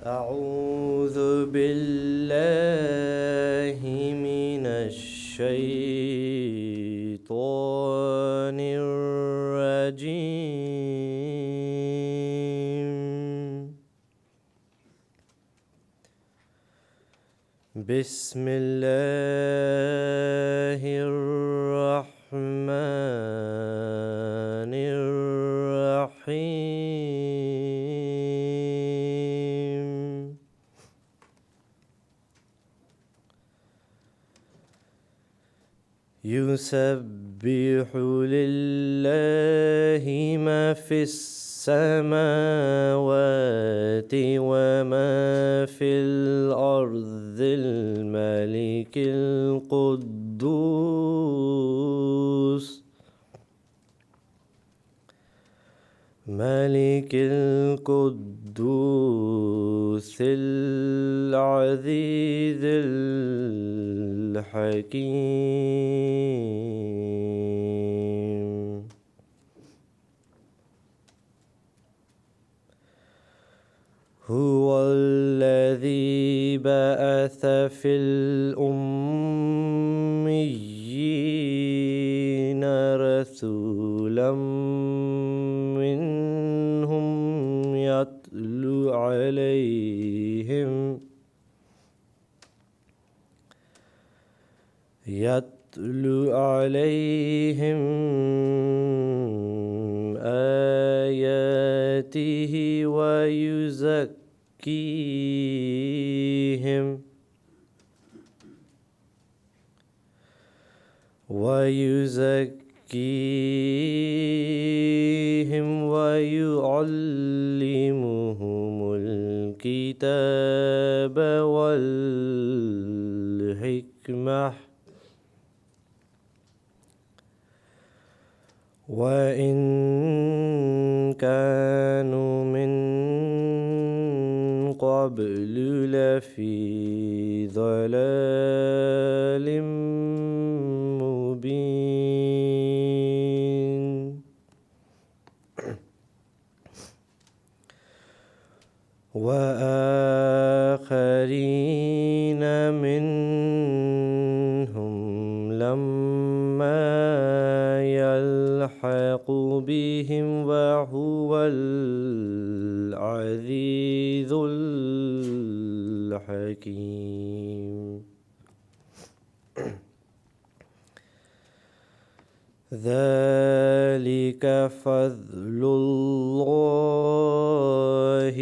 أعوذ بالله من الشيطان الرجيم. بسم الله الرحمن الرحيم. يسبح لله ما في السماوات وما في الأرض الملك القدوس العزيز الحكيم. هو الذي بعث في الأميين رسولا منهم يتلو عليهم آياته ويزكيهم ويعلمهم الكتاب والحكمة وإن كانوا من قبل لفي ضلال مبين. وآخرين منهم لما يلحق بهم وهو العزيز الحكيم. ذلك فضل الله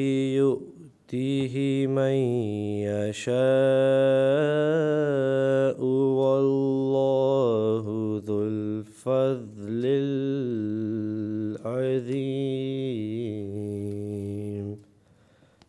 يؤتيه من يشاء والله ذو الفضل العظيم.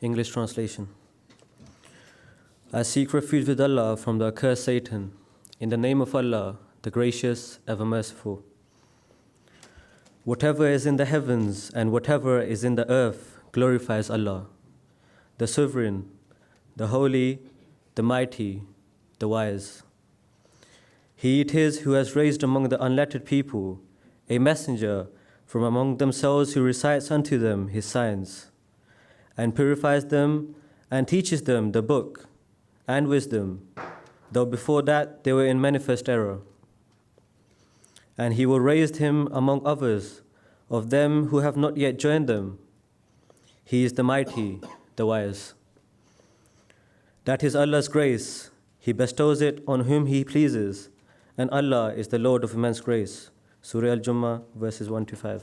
English translation. I seek refuge with Allah from the accursed Satan. In the name of Allah, the Gracious, ever merciful. Whatever is in the heavens and whatever is in the earth glorifies Allah, the Sovereign, the Holy, the Mighty, the Wise. He it is who has raised among the unlettered people a messenger from among themselves who recites unto them his signs, and purifies them and teaches them the book and wisdom, though before that they were in manifest error. And he will raise him among others of them who have not yet joined them. He is the Mighty, the Wise. That is Allah's grace. He bestows it on whom He pleases, and Allah is the Lord of immense grace. Surah Al-Jummah, verses 1-5.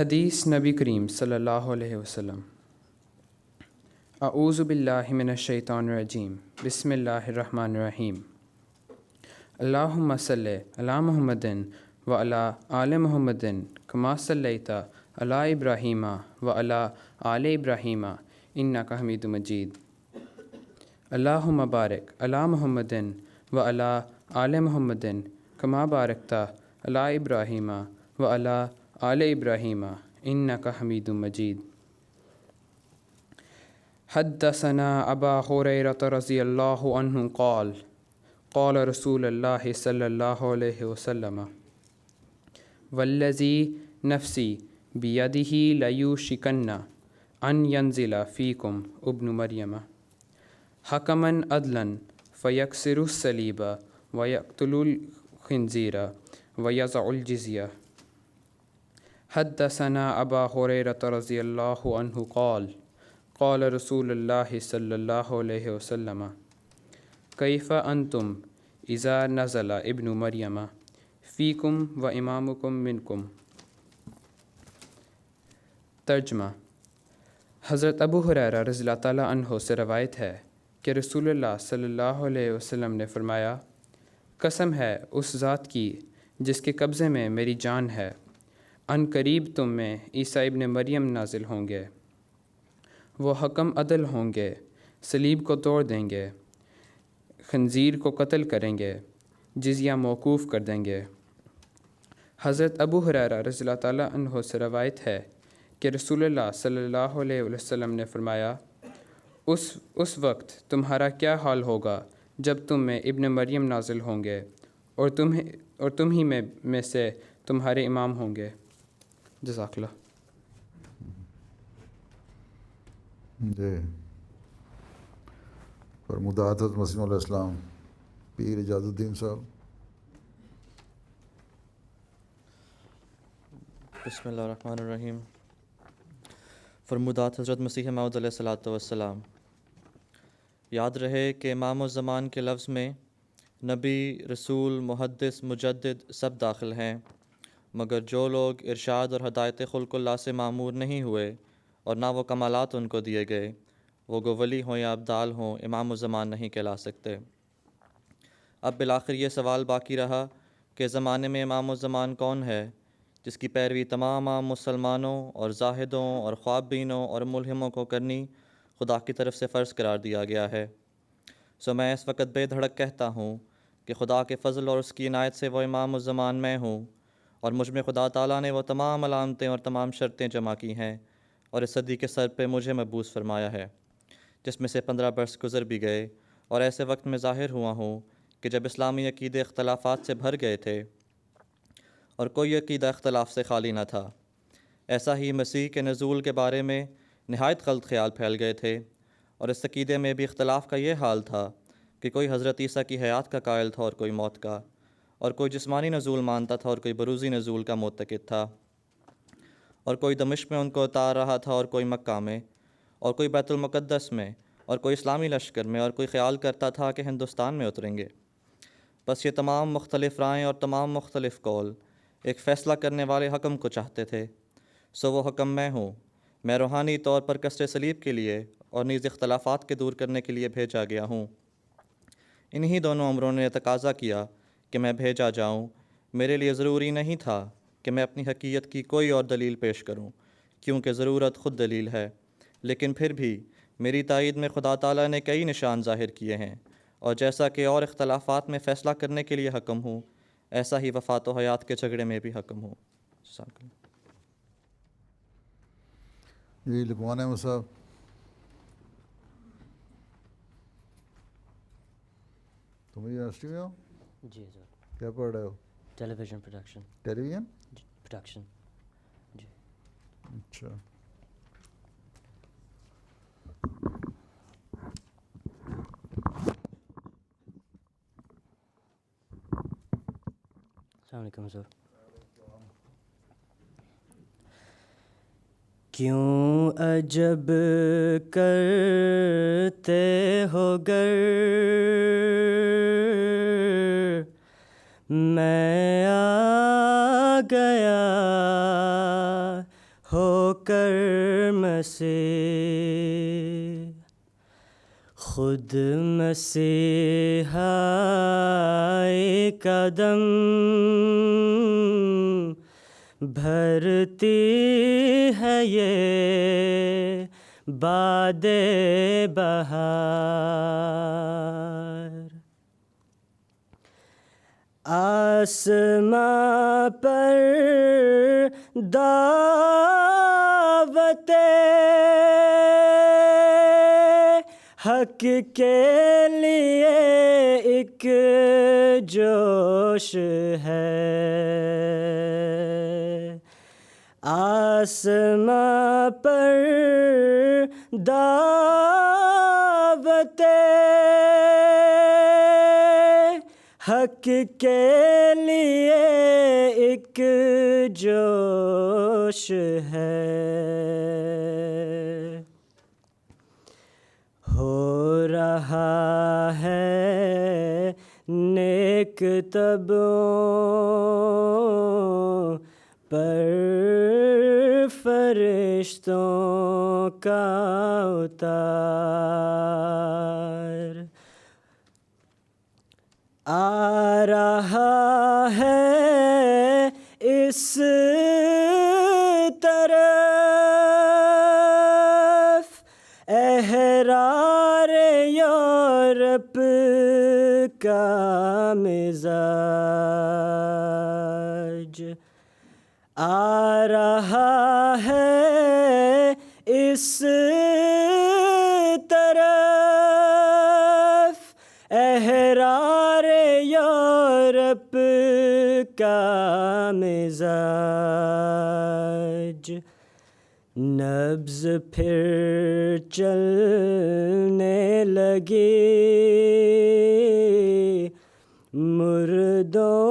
حدیث نبی کریم صلی اللہ علیہ وسلم۔ اعوذ باللہ من الشیطان الرجیم، بسم اللہ الرحمن الرحیم۔ اللہم صلی علی محمد وعلی آل محمد کما صلیت علی ابراہیم وعلی آل ابراہیم انک حمید مجید۔ اللہم بارک علی محمد وعلی آل محمد کما بارکت علی ابراہیم وعلی آل ابراہیم انک حمید مجید۔ حدثنا ابا ہریرہ رضی اللہ عنہ قال قال رسول اللہ صلی اللہ علیہ وسلم والذی نفسی بیدہ لیوشکن ان ینزل فیکم ابن مریم حکما عدلا فیکسر الصلیب ویقتل الخنزیر ویضع الجزیہ۔ حدثنا ابا ہریرہ رضی اللہ عنہ قال قال رسول اللہ صلی اللہ علیہ وسلم کیف انتم اذا نزل ابن مریم فیکم و امامکم منکم۔ ترجمہ۔ حضرت ابو ہریرہ رضی اللہ تعالیٰ عنہ سے روایت ہے کہ رسول اللہ صلی اللہ علیہ وسلم نے فرمایا، قسم ہے اس ذات کی جس کے قبضے میں میری جان ہے، ان قریب تم میں عیسیٰ ابن مریم نازل ہوں گے، وہ حکم عدل ہوں گے، صلیب کو توڑ دیں گے، خنزیر کو قتل کریں گے، جزیہ موقوف کر دیں گے۔ حضرت ابو ہریرہ رضی اللہ تعالیٰ عنہ سے روایت ہے کہ رسول اللہ صلی اللہ علیہ وسلم نے فرمایا، اس وقت تمہارا کیا حال ہوگا جب تم میں ابن مریم نازل ہوں گے اور تم ہی میں سے تمہارے امام ہوں گے۔ جزاک اللہ۔ جی فرمودات حضرت مسیح علیہ السلام پیر اجاز الدین صاحب۔ بسم اللہ الرحمن الرحیم۔ فرمودات حضرت مسیح موعود علیہ الصلوۃ والسلام۔ یاد رہے کہ امام الزمان کے لفظ میں نبی، رسول، محدث، مجدد سب داخل ہیں، مگر جو لوگ ارشاد اور ہدایت خلق اللہ سے معمور نہیں ہوئے اور نہ وہ کمالات ان کو دیے گئے، وہ گو ولی ہوں یا ابدال ہوں، امام الزمان نہیں کہلا سکتے۔ اب بالآخر یہ سوال باقی رہا کہ زمانے میں امام الزمان کون ہے جس کی پیروی تمام عام مسلمانوں اور زاہدوں اور خواب بینوں اور ملہموں کو کرنی خدا کی طرف سے فرض قرار دیا گیا ہے۔ سو میں اس وقت بے دھڑک کہتا ہوں کہ خدا کے فضل اور اس کی عنایت سے وہ امام الزمان میں ہوں، اور مجھ میں خدا تعالیٰ نے وہ تمام علامتیں اور تمام شرطیں جمع کی ہیں اور اس صدی کے سر پہ مجھے مبعوث فرمایا ہے، جس میں سے 15 برس گزر بھی گئے، اور ایسے وقت میں ظاہر ہوا ہوں کہ جب اسلامی عقیدے اختلافات سے بھر گئے تھے اور کوئی عقیدہ اختلاف سے خالی نہ تھا۔ ایسا ہی مسیح کے نزول کے بارے میں نہایت غلط خیال پھیل گئے تھے، اور اس عقیدے میں بھی اختلاف کا یہ حال تھا کہ کوئی حضرت عیسیٰ کی حیات کا قائل تھا اور کوئی موت کا، اور کوئی جسمانی نزول مانتا تھا اور کوئی بروزی نزول کا معتقد تھا، اور کوئی دمشق میں ان کو اتار رہا تھا اور کوئی مکہ میں، اور کوئی بیت المقدس میں، اور کوئی اسلامی لشکر میں، اور کوئی خیال کرتا تھا کہ ہندوستان میں اتریں گے۔ بس یہ تمام مختلف رائیں اور تمام مختلف قول ایک فیصلہ کرنے والے حکم کو چاہتے تھے۔ سو وہ حکم میں ہوں، میں روحانی طور پر کسر صلیب کے لیے اور نیز اختلافات کے دور کرنے کے لیے بھیجا گیا ہوں۔ انہی دونوں امروں نے تقاضا کیا کہ میں بھیجا جاؤں۔ میرے لیے ضروری نہیں تھا کہ میں اپنی حقیقت کی کوئی اور دلیل پیش کروں، کیونکہ ضرورت خود دلیل ہے، لیکن پھر بھی میری تائید میں خدا تعالیٰ نے کئی نشان ظاہر کیے ہیں، اور جیسا کہ اور اختلافات میں فیصلہ کرنے کے لیے حکم ہوں، ایسا ہی وفات و حیات کے جھگڑے میں بھی حکم ہوں۔ جی لقمان احمد صاحب۔ تم یونیورسٹی میں ہو؟ جی سر۔ کیا پڑھ رہے ہو؟ ٹیلی ویژن پروڈکشن۔ ٹیلی ویژن پروڈکشن جی۔ اچھا۔ السلام علیکم سر۔ کیوں عجب کرتے ہو گر میں آ گیا ہو کر مسیح، خود مسیحا قدم بھرتی ہے یہ باد بہار، آسماں پر دعوت حق کے لیے ایک جوش ہے، آسماں پر دعوت حق کے لیے ایک جوش ہے، ہو رہا ہے نیک طبعوں پر فرشتوں کا اتار، آ رہا ہے اس طرف احرار یورپ کا مزاج، آ رہا ہے اس طرف احرار یورپ کا مزاج، نبض پھر چلنے لگی مردوں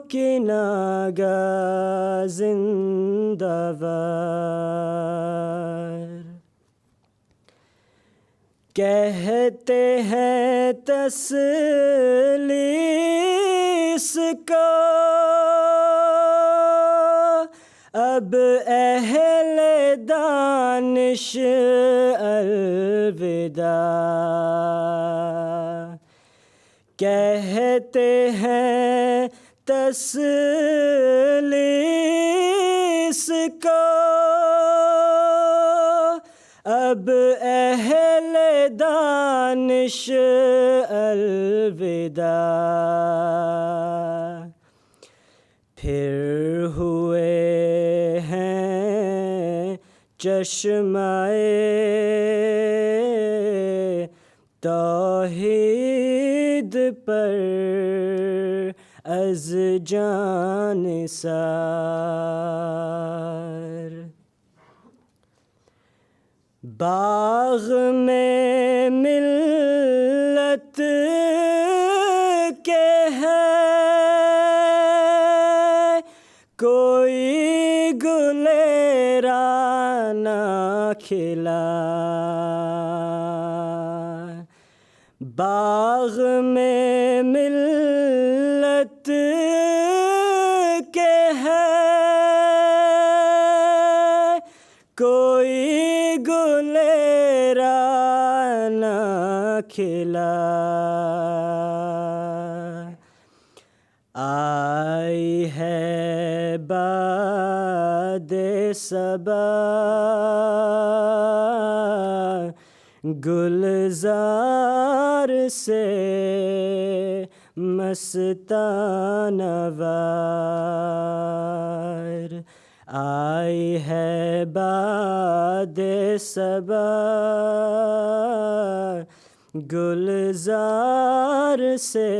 کی ناگاہ زندہ وار، کہتے ہیں تسلیس کو اب اہل دانش الوداع، کہتے ہیں تسلیس کو اب اہل دانش الوداع، پھر ہوئے ہیں چشمائے توحید پر از جان نثار، باغ میں ملت کے ہے کوئی گلیرانہ کھلا، باغ میں ملت کے ہے کوئی گلیرانہ کھلا، آئی ہے باد صبا گلزار سے مستانہ وار، آئی ہے باد صبا گلزار سے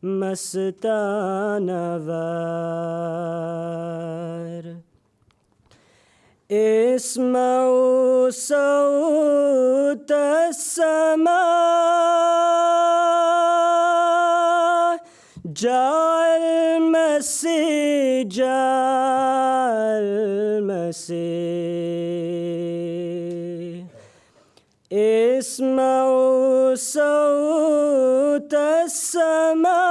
مستانہ وار، اسمعوا صوت السماء جاء المسیح جاء المسیح، اسمعوا صوت السماء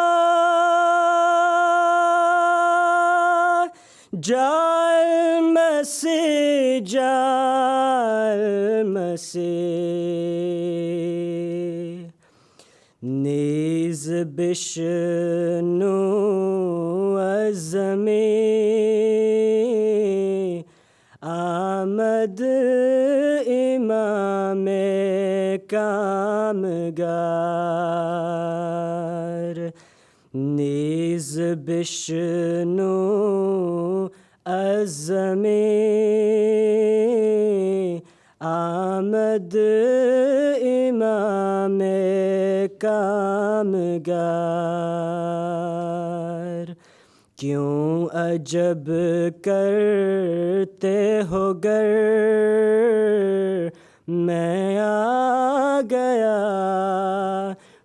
جال مسیح جال مسیح نیز بشنو از زمین آمد امام کامگار نیز بشنو از زمین آمد امام کامگار کیوں عجب کرتے ہو گر میں آ گیا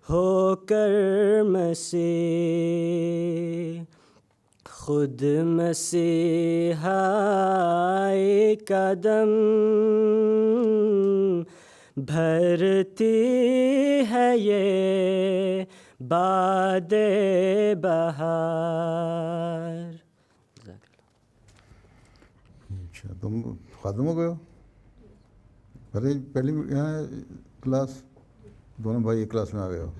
ہو کر مسیح خود مسیحائی قدم بھرتی ہے یہ باد بہار. اچھا تم ختم ہو گئے ہو پہلی یہاں کلاس دونوں بھائی ایک کلاس میں آ گئے ہو.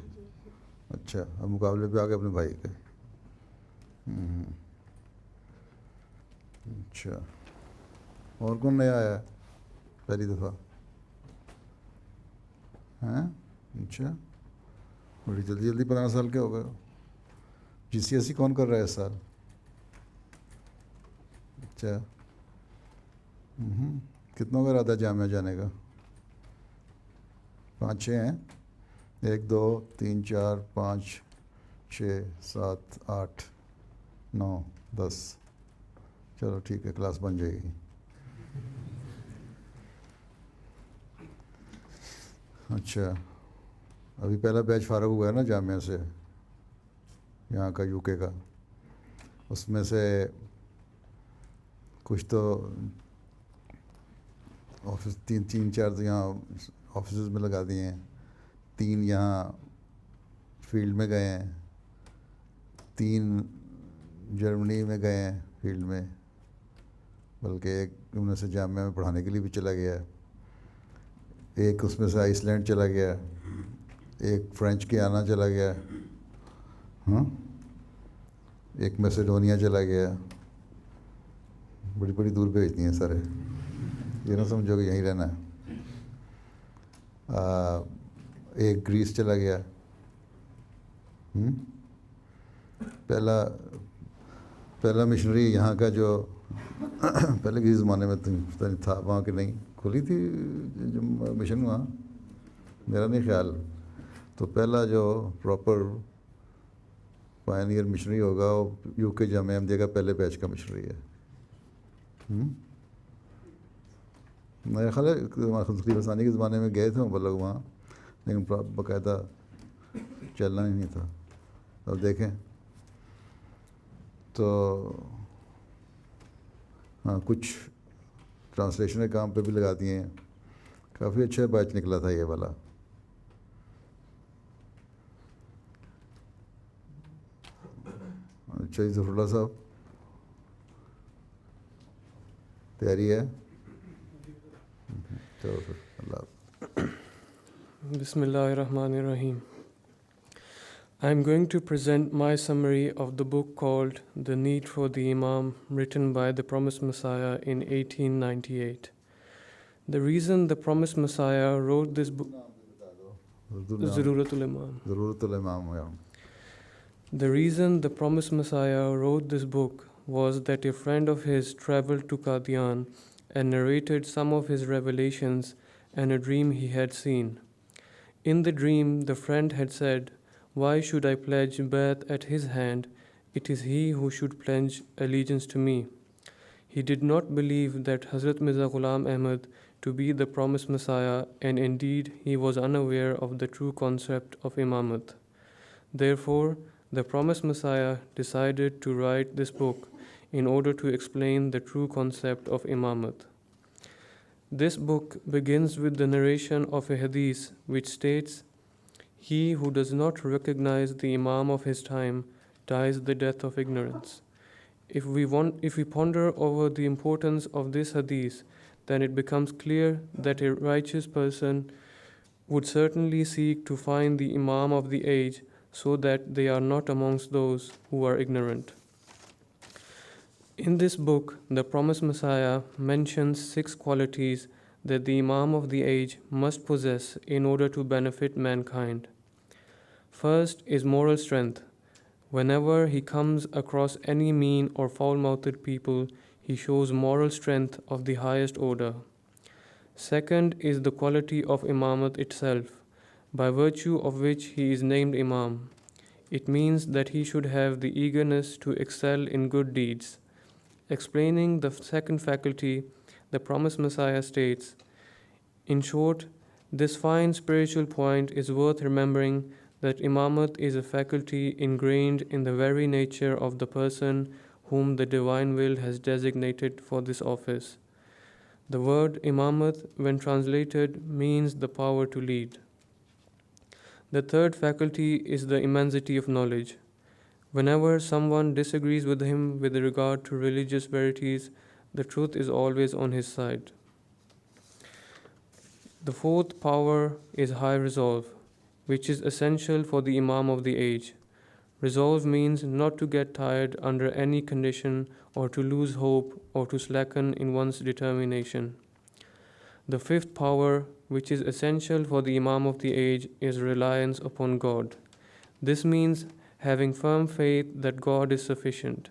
اچھا اب مقابلے پہ آ گئے اپنے بھائی کے. اچھا اور کون نیا آیا ہے پہلی دفعہ؟ ہیں اچھا بڑی جلدی جلدی 15 سال کے ہو گئے ہو. GCSE کون کر رہا ہے اس سال؟ اچھا کتنوں کا ارادہ ہے جامعہ جانے کا؟ 5-6 ہیں؟ 1 2 3 4 5 6 7 8 9 10. چلو ٹھیک ہے کلاس بن جائے گی. اچھا ابھی پہلا بیچ فارغ ہوا ہے نا جامعہ سے یہاں کا UK کا. اس میں سے کچھ تو آفس 3-4 تو یہاں آفیسز میں لگا دیے ہیں, 3 یہاں فیلڈ میں گئے ہیں, 3 جرمنی میں گئے ہیں فیلڈ میں, بلکہ ایک ان میں سے جامعہ میں پڑھانے کے لیے بھی چلا گیا ہے, ایک اس میں سے آئس لینڈ چلا گیا, ایک فرینچ گیانا چلا گیا, ایک میسیڈونیا چلا گیا. بڑی بڑی دور بھیجتی ہیں سارے, یہ نہ سمجھو کہ یہیں رہنا ہے. ایک گریس چلا گیا. پہلا مشنری یہاں کا جو پہلے کے زمانے میں تھا وہاں کہ نہیں کھلی تھی مشن وہاں, میرا نہیں خیال. تو پہلا جو پراپر پائنیئر مشنری ہوگا وہ UK جامعہ احمدیہ کا پہلے بیچ کا مشنری ہے. میرا خیال ہے خلیفہ ثانی کے زمانے میں گئے تھے وہ لوگ وہاں, لیکن باقاعدہ چلنا ہی نہیں تھا. اب دیکھیں تو ہاں کچھ ٹرانسلیشن کے کام پہ بھی لگا دیے ہیں. کافی اچھا بیچ نکلا تھا یہ والا. اچھا جی ظفر اللہ صاحب تیاری ہے؟ چلو پھر اللہ حافظ. بسم اللہ الرحمن الرحیم. I am going to present my summary of the book called The Need for the Imam, written by the Promised Messiah in 1898. The reason the Promised Messiah wrote this book, Zaruratul Imam. ضرورت الامام. The reason the Promised Messiah wrote this book was that a friend of his traveled to Qadian and narrated some of his revelations and a dream he had seen. In the dream, the friend had said, "Why should I pledge Bai'at at his hand? It is he who should pledge allegiance to me." He did not believe that Hazrat Mirza Ghulam Ahmad to be the promised Messiah, and indeed he was unaware of the true concept of Imamat. Therefore, the promised Messiah decided to write this book in order to explain the true concept of Imamat. This book begins with the narration of a hadith which states, "He who does not recognize the Imam of his time dies the death of ignorance." If we ponder over the importance of this hadith, then it becomes clear that a righteous person would certainly seek to find the Imam of the age so that they are not amongst those who are ignorant. In this book, the promised Messiah mentions 6 qualities that the Imam of the age must possess in order to benefit mankind. First is moral strength. Whenever he comes across any mean or foul-mouthed people, he shows moral strength of the highest order. Second is the quality of Imamat itself, by virtue of which he is named Imam. It means that he should have the eagerness to excel in good deeds. Explaining the second faculty, the promised Messiah states, in short, this fine spiritual point is worth remembering that Imamat is a faculty ingrained in the very nature of the person whom the divine will has designated for this office. The word Imamat, when translated, means the power to lead. The third faculty is the immensity of knowledge. Whenever someone disagrees with him with regard to religious verities, the truth is always on his side. The fourth power is high resolve, which is essential for the Imam of the age. Resolve means not to get tired under any condition or to lose hope or to slacken in one's determination. The fifth power, which is essential for the Imam of the age, is reliance upon God. This means having firm faith that God is sufficient.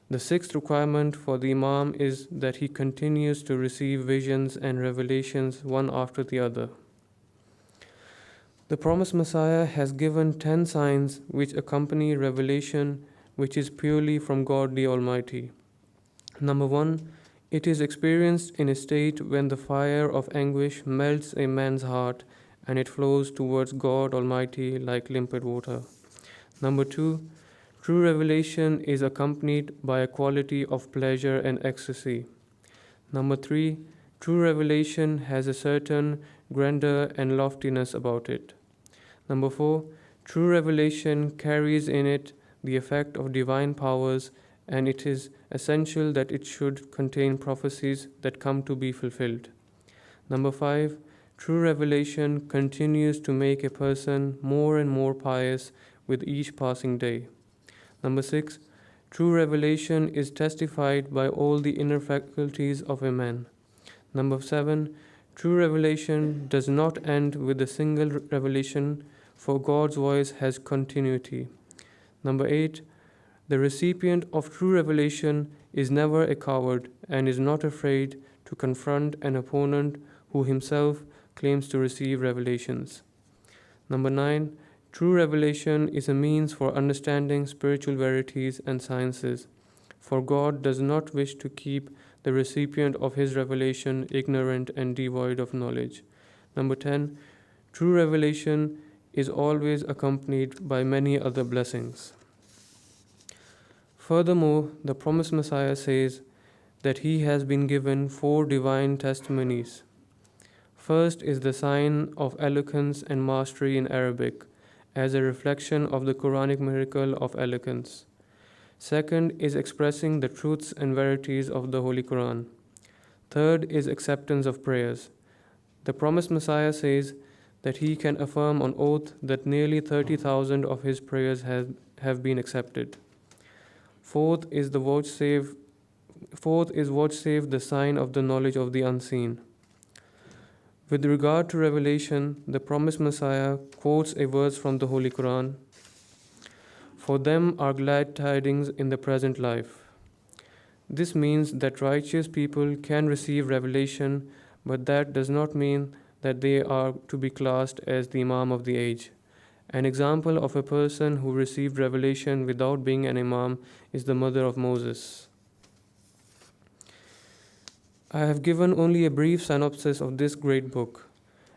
The sixth requirement for the Imam is that he continues to receive visions and revelations one after the other. The promised Messiah has given 10 signs which accompany revelation, which is purely from God the Almighty. Number 1, it is experienced in a state when the fire of anguish melts a man's heart and it flows towards God Almighty like limpid water. Number 2, true revelation is accompanied by a quality of pleasure and ecstasy. Number 3, true revelation has a certain grandeur and loftiness about it. Number 4, true revelation carries in it the effect of divine powers, and it is essential that it should contain prophecies that come to be fulfilled. Number 5, true revelation continues to make a person more and more pious with each passing day. Number 6, true revelation is testified by all the inner faculties of a man. Number 7, true revelation does not end with a single revelation, for God's voice has continuity. Number 8, the recipient of true revelation is never a coward and is not afraid to confront an opponent who himself claims to receive revelations. Number 9, true revelation is a means for understanding spiritual verities and sciences, for God does not wish to keep the recipient of his revelation ignorant and devoid of knowledge. Number 10, true revelation is always accompanied by many other blessings. Furthermore, the promised Messiah says that he has been given 4 divine testimonies. First is the sign of eloquence and mastery in Arabic, as a reflection of the Quranic miracle of eloquence. Second is expressing the truths and verities of the Holy Quran. Third is acceptance of prayers. The promised Messiah says that he can affirm on oath that nearly 30,000 of his prayers have been accepted. Fourth is vouchsafed the sign of the knowledge of the unseen. With regard to revelation, the promised Messiah quotes a verse from the Holy Quran. For them are glad tidings in the present life. This means that righteous people can receive revelation, but that does not mean that they are to be classed as the Imam of the age. An example of a person who received revelation without being an Imam is the mother of Moses. I have given only a brief synopsis of this great book,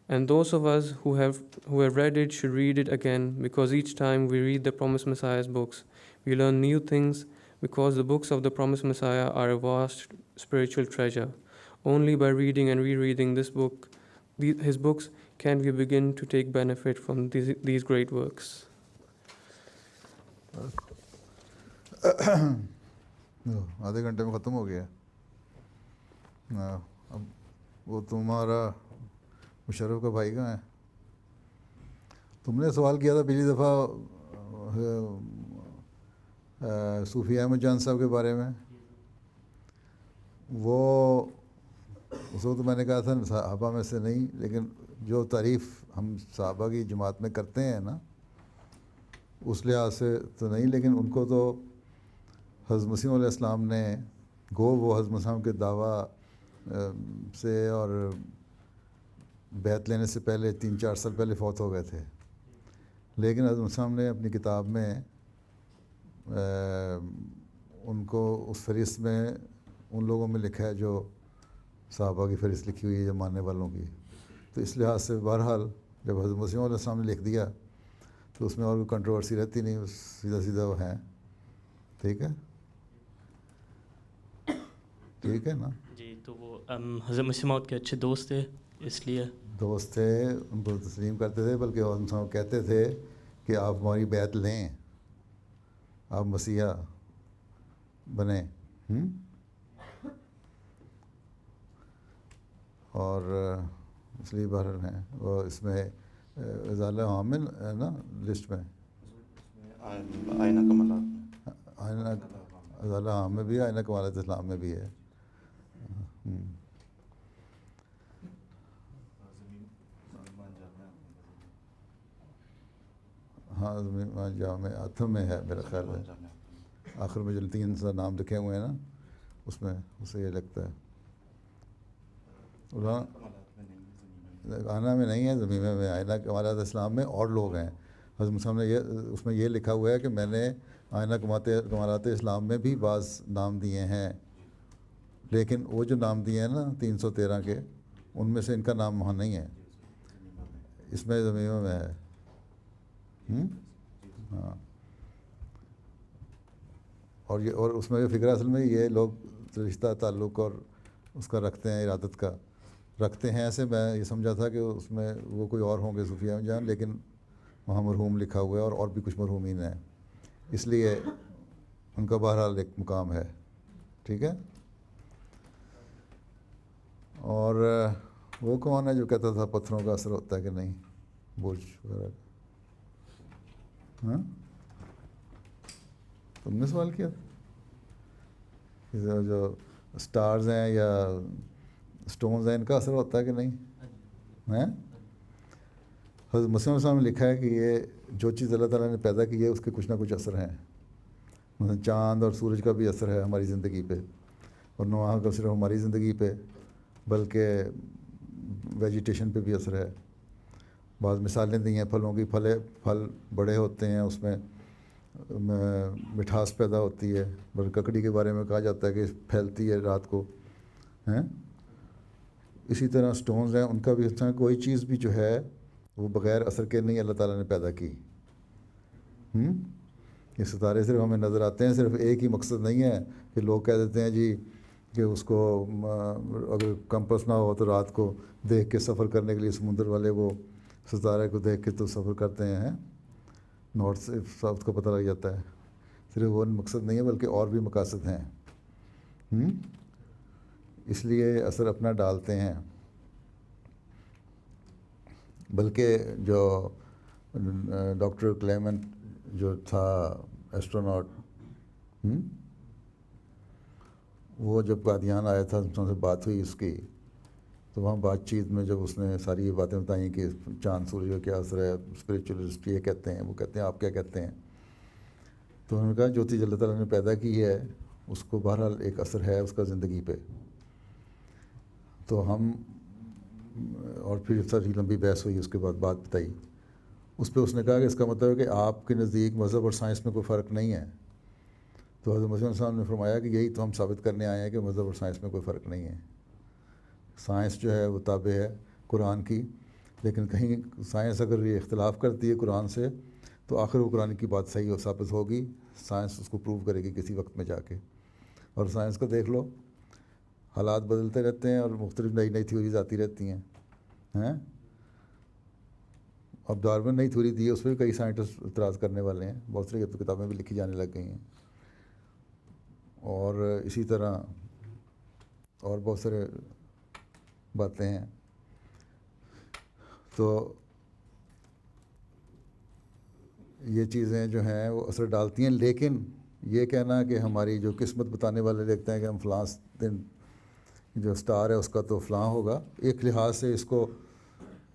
and those of us who have read it should read it again, because each time we read the Promised Messiah's books, we learn new things, because the books of the Promised Messiah are a vast spiritual treasure. Only by reading and rereading his books, can we begin to take benefit from these great works. آدھے گھنٹے میں ختم ہو گیا. اب وہ تمہارا مشرف کا بھائی کہاں ہے؟ تم نے سوال کیا تھا پچھلی دفعہ صوفی احمد جان صاحب کے بارے میں. وہ اس وقت میں نے کہا تھا صحابہ میں سے نہیں، لیکن جو تعریف ہم صحابہ کی جماعت میں کرتے ہیں نا اس لحاظ سے تو نہیں، لیکن ان کو تو حضرت مسیح علیہ السلام نے وہ حضرت مسیح کے دعویٰ سے اور بیعت لینے سے پہلے 3-4 سال پہلے فوت ہو گئے تھے، لیکن حضرت مسیح نے اپنی کتاب میں ان کو اس فہرست میں ان لوگوں میں لکھا ہے جو صحابہ کی فہرست لکھی ہوئی ہے جو ماننے والوں کی. تو اس لحاظ سے بہرحال جب حضرت مسیح علیہ السلام نے لکھ دیا تو اس میں اور کوئی کنٹروورسی رہتی نہیں، سیدھا سیدھا وہ ہیں. ٹھیک ہے، ٹھیک ہے نا. جی تو وہ حضرت مسیح موعود کے اچھے دوست تھے، اس لیے دوست تھے، ان کو تسلیم کرتے تھے، بلکہ ان سے کہتے تھے کہ آپ ہماری بیعت لیں، آپ مسیحا بنیں. اور اس لیے بہرحال ہیں وہ اس میں ازالہ عامل ہے نا لسٹ میں، آئینہ کمالات آئینہ ازالہ عام میں بھی ہے، آئینہ کمالات اسلام میں بھی ہے. ہاں جامع آتھم میں ہے میرا خیال ہے، آخر میں جو 3 سا نام لکھے ہوئے ہیں نا اس میں اسے یہ لگتا ہے. آئینہ میں نہیں ہے، زمینہ میں. آئینہ کمالات اسلام میں اور لوگ ہیں. حضرت مسلم نے اس میں یہ لکھا ہوا ہے کہ میں نے آئینہ کمالات اسلام میں بھی بعض نام دیے ہیں، لیکن وہ جو نام دیے ہیں نا 313 کے، ان میں سے ان کا نام وہاں نہیں ہے، اس میں زمینہ میں ہے. ہاں، اور اس میں فکر اصل میں یہ لوگ رشتہ تعلق اور اس کا رکھتے ہیں، ارادت کا رکھتے ہیں. ایسے میں یہ سمجھا تھا کہ اس میں وہ کوئی اور ہوں گے صوفیہ جان، لیکن وہاں مرحوم لکھا ہوا ہے اور بھی کچھ مرحومین ہیں، اس لیے ان کا بہرحال ایک مقام ہے. ٹھیک ہے. اور وہ کون ہے جو کہتا تھا پتھروں کا اثر ہوتا ہے کہ نہیں، برج وغیرہ؟ ہاں، تم نے سوال کیا تھا جو سٹارز ہیں یا سٹونز ہیں ان کا اثر ہوتا ہے کہ نہیں ہیں؟ حضرت مسیح علیہ السلام نے لکھا ہے کہ یہ جو چیز اللہ تعالیٰ نے پیدا کی ہے اس کے کچھ نہ کچھ اثر ہیں. مثلا چاند اور سورج کا بھی اثر ہے ہماری زندگی پہ، اور نہ وہاں کا صرف ہماری زندگی پہ بلکہ ویجیٹیشن پہ بھی اثر ہے. بعض مثالیں دی ہیں پھلوں کی، پھل بڑے ہوتے ہیں، اس میں مٹھاس پیدا ہوتی ہے. بلکہ ککڑی کے بارے میں کہا جاتا ہے کہ پھیلتی ہے رات کو ہیں. اسی طرح سٹونز ہیں، ان کا بھی اس طرح کوئی چیز بھی جو ہے وہ بغیر اثر کے نہیں اللہ تعالیٰ نے پیدا کی. یہ ستارے صرف ہمیں نظر آتے ہیں، صرف ایک ہی مقصد نہیں ہے کہ لوگ کہہ دیتے ہیں جی کہ اس کو اگر کمپس نہ ہو تو رات کو دیکھ کے سفر کرنے کے لیے سمندر والے وہ ستارے کو دیکھ کے تو سفر کرتے ہیں، نارتھ سے ساؤتھ کو پتہ لگ جاتا ہے. صرف وہ مقصد نہیں ہے بلکہ اور بھی مقاصد ہیں، اس لیے اثر اپنا ڈالتے ہیں. بلکہ جو ڈاکٹر کلیمنٹ جو تھا ایسٹروناٹ، وہ جب قادیان آیا تھا ان سے بات ہوئی اس کی، تو وہاں بات چیت میں جب اس نے ساری یہ باتیں بتائیں کہ چاند سورج کا کیا اثر ہے، اسپریچولسٹ یہ کہتے ہیں، وہ کہتے ہیں آپ کیا کہتے ہیں، تو انہوں نے کہا جو چیز اللہ تعالیٰ نے پیدا کی ہے اس کو بہرحال ایک اثر ہے اس کا زندگی پہ. تو ہم اور پھر ساری لمبی بحث ہوئی، اس کے بعد بات بتائی اس پہ. اس نے کہا کہ اس کا مطلب ہے کہ آپ کے نزدیک مذہب اور سائنس میں کوئی فرق نہیں ہے. تو حضرت مسیح صاحب نے فرمایا کہ یہی تو ہم ثابت کرنے آئے ہیں کہ مذہب اور سائنس میں کوئی فرق نہیں ہے. سائنس جو ہے وہ تابع ہے قرآن کی، لیکن کہیں سائنس اگر یہ اختلاف کرتی ہے قرآن سے تو آخر وہ قرآن کی بات صحیح اور ثابت ہوگی. سائنس اس کو پروو کرے گی کسی وقت میں جا کے. اور سائنس کو دیکھ لو، حالات بدلتے رہتے ہیں اور مختلف نئی نئی تھیوریز آتی رہتی ہیں. اب ڈارون نئی تھیوری دی ہے، اس پہ بھی کئی سائنٹسٹ اعتراض کرنے والے ہیں، بہت سی کتابیں بھی لکھی جانے لگ گئی ہیں. اور اسی طرح اور بہت سارے باتیں ہیں. تو یہ چیزیں جو ہیں وہ اثر ڈالتی ہیں. لیکن یہ کہنا کہ ہماری جو قسمت بتانے والے لکھتے ہیں کہ ہم فلاں دن جو اسٹار ہے اس کا تو فلاں ہوگا، ایک لحاظ سے اس کو